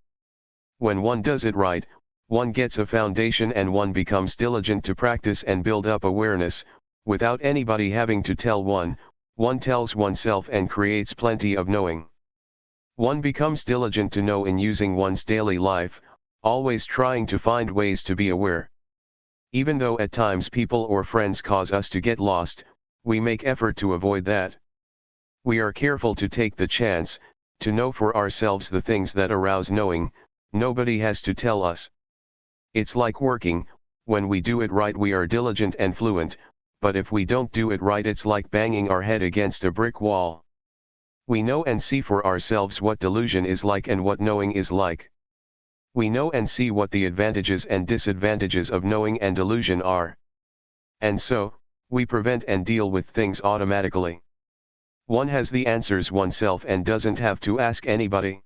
When one does it right, one gets a foundation and one becomes diligent to practice and build up awareness, without anybody having to tell one tells oneself and creates plenty of knowing. One becomes diligent to know in using one's daily life, always trying to find ways to be aware. Even though at times people or friends cause us to get lost, we make effort to avoid that. We are careful to take the chance, to know for ourselves the things that arouse knowing, nobody has to tell us. It's like working, when we do it right we are diligent and fluent, but if we don't do it right it's like banging our head against a brick wall. We know and see for ourselves what delusion is like and what knowing is like. We know and see what the advantages and disadvantages of knowing and delusion are. And so, we prevent and deal with things automatically. One has the answers oneself and doesn't have to ask anybody.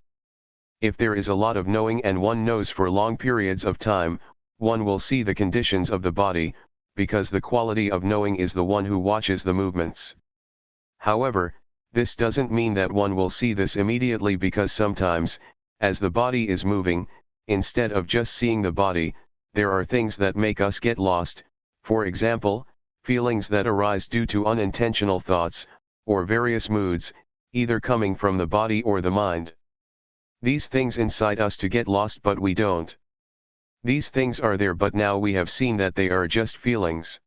If there is a lot of knowing and one knows for long periods of time, one will see the conditions of the body, because the quality of knowing is the one who watches the movements. However, this doesn't mean that one will see this immediately because sometimes, as the body is moving, instead of just seeing the body, there are things that make us get lost, for example, feelings that arise due to unintentional thoughts, or various moods, either coming from the body or the mind. These things incite us to get lost but we don't. These things are there but now we have seen that they are just feelings.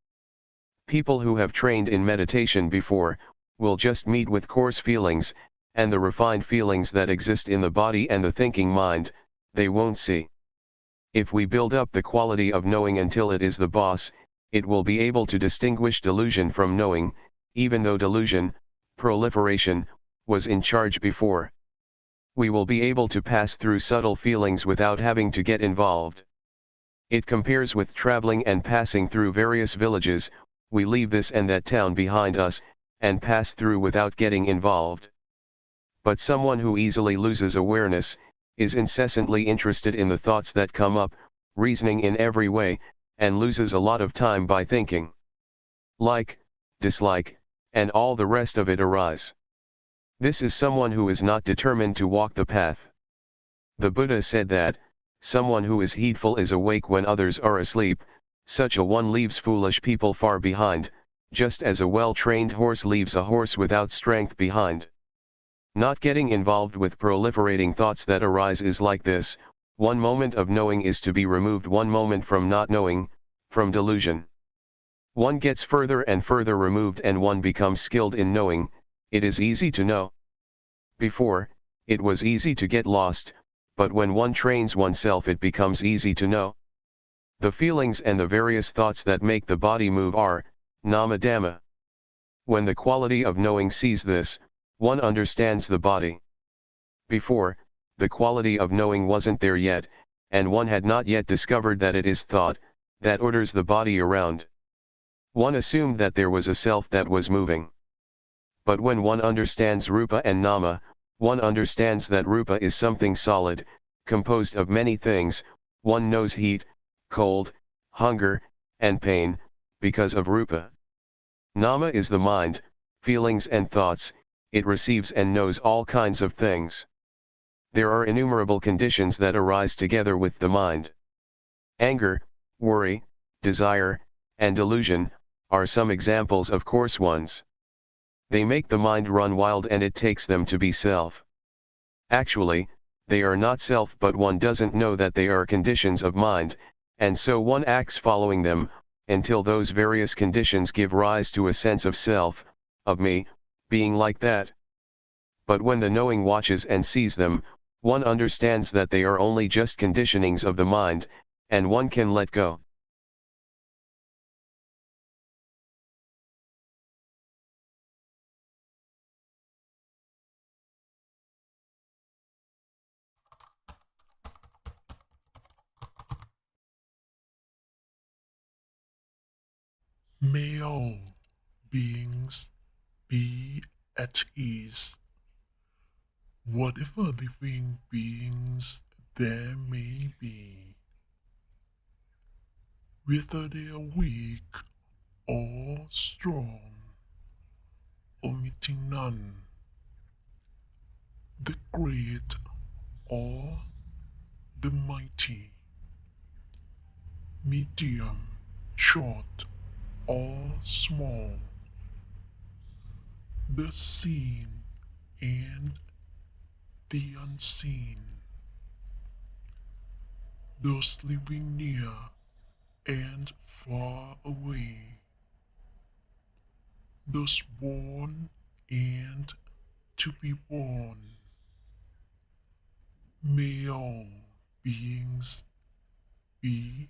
People who have trained in meditation before, will just meet with coarse feelings, and the refined feelings that exist in the body and the thinking mind, they won't see. If we build up the quality of knowing until it is the boss, it will be able to distinguish delusion from knowing, even though delusion, proliferation, was in charge before. We will be able to pass through subtle feelings without having to get involved. It compares with traveling and passing through various villages, we leave this and that town behind us, and pass through without getting involved. But someone who easily loses awareness, is incessantly interested in the thoughts that come up, reasoning in every way, and loses a lot of time by thinking. Like, dislike, and all the rest of it arise. This is someone who is not determined to walk the path. The Buddha said that, someone who is heedful is awake when others are asleep, such a one leaves foolish people far behind, just as a well-trained horse leaves a horse without strength behind. Not getting involved with proliferating thoughts that arise is like this, one moment of knowing is to be removed one moment from not knowing, from delusion. One gets further and further removed and one becomes skilled in knowing, it is easy to know. Before, it was easy to get lost, but when one trains oneself it becomes easy to know. The feelings and the various thoughts that make the body move are, nama dhamma. When the quality of knowing sees this, one understands the body. Before, the quality of knowing wasn't there yet, and one had not yet discovered that it is thought that orders the body around. One assumed that there was a self that was moving. But when one understands Rupa and Nama, one understands that Rupa is something solid, composed of many things. One knows heat, cold, hunger, and pain, because of Rupa. Nama is the mind, feelings and thoughts. It receives and knows all kinds of things. There are innumerable conditions that arise together with the mind. Anger, worry, desire, and delusion are some examples of coarse ones. They make the mind run wild and it takes them to be self. Actually, they are not self, but one doesn't know that they are conditions of mind, and so one acts following them, until those various conditions give rise to a sense of self, of me, being like that. But when the knowing watches and sees them, one understands that they are only just conditionings of the mind, and one can let go. May all beings be at ease. Whatever living beings there may be, whether they are weak or strong, omitting none, the great or the mighty, medium, short or small, the seen and the unseen, those living near and far away, those born and to be born. May all beings be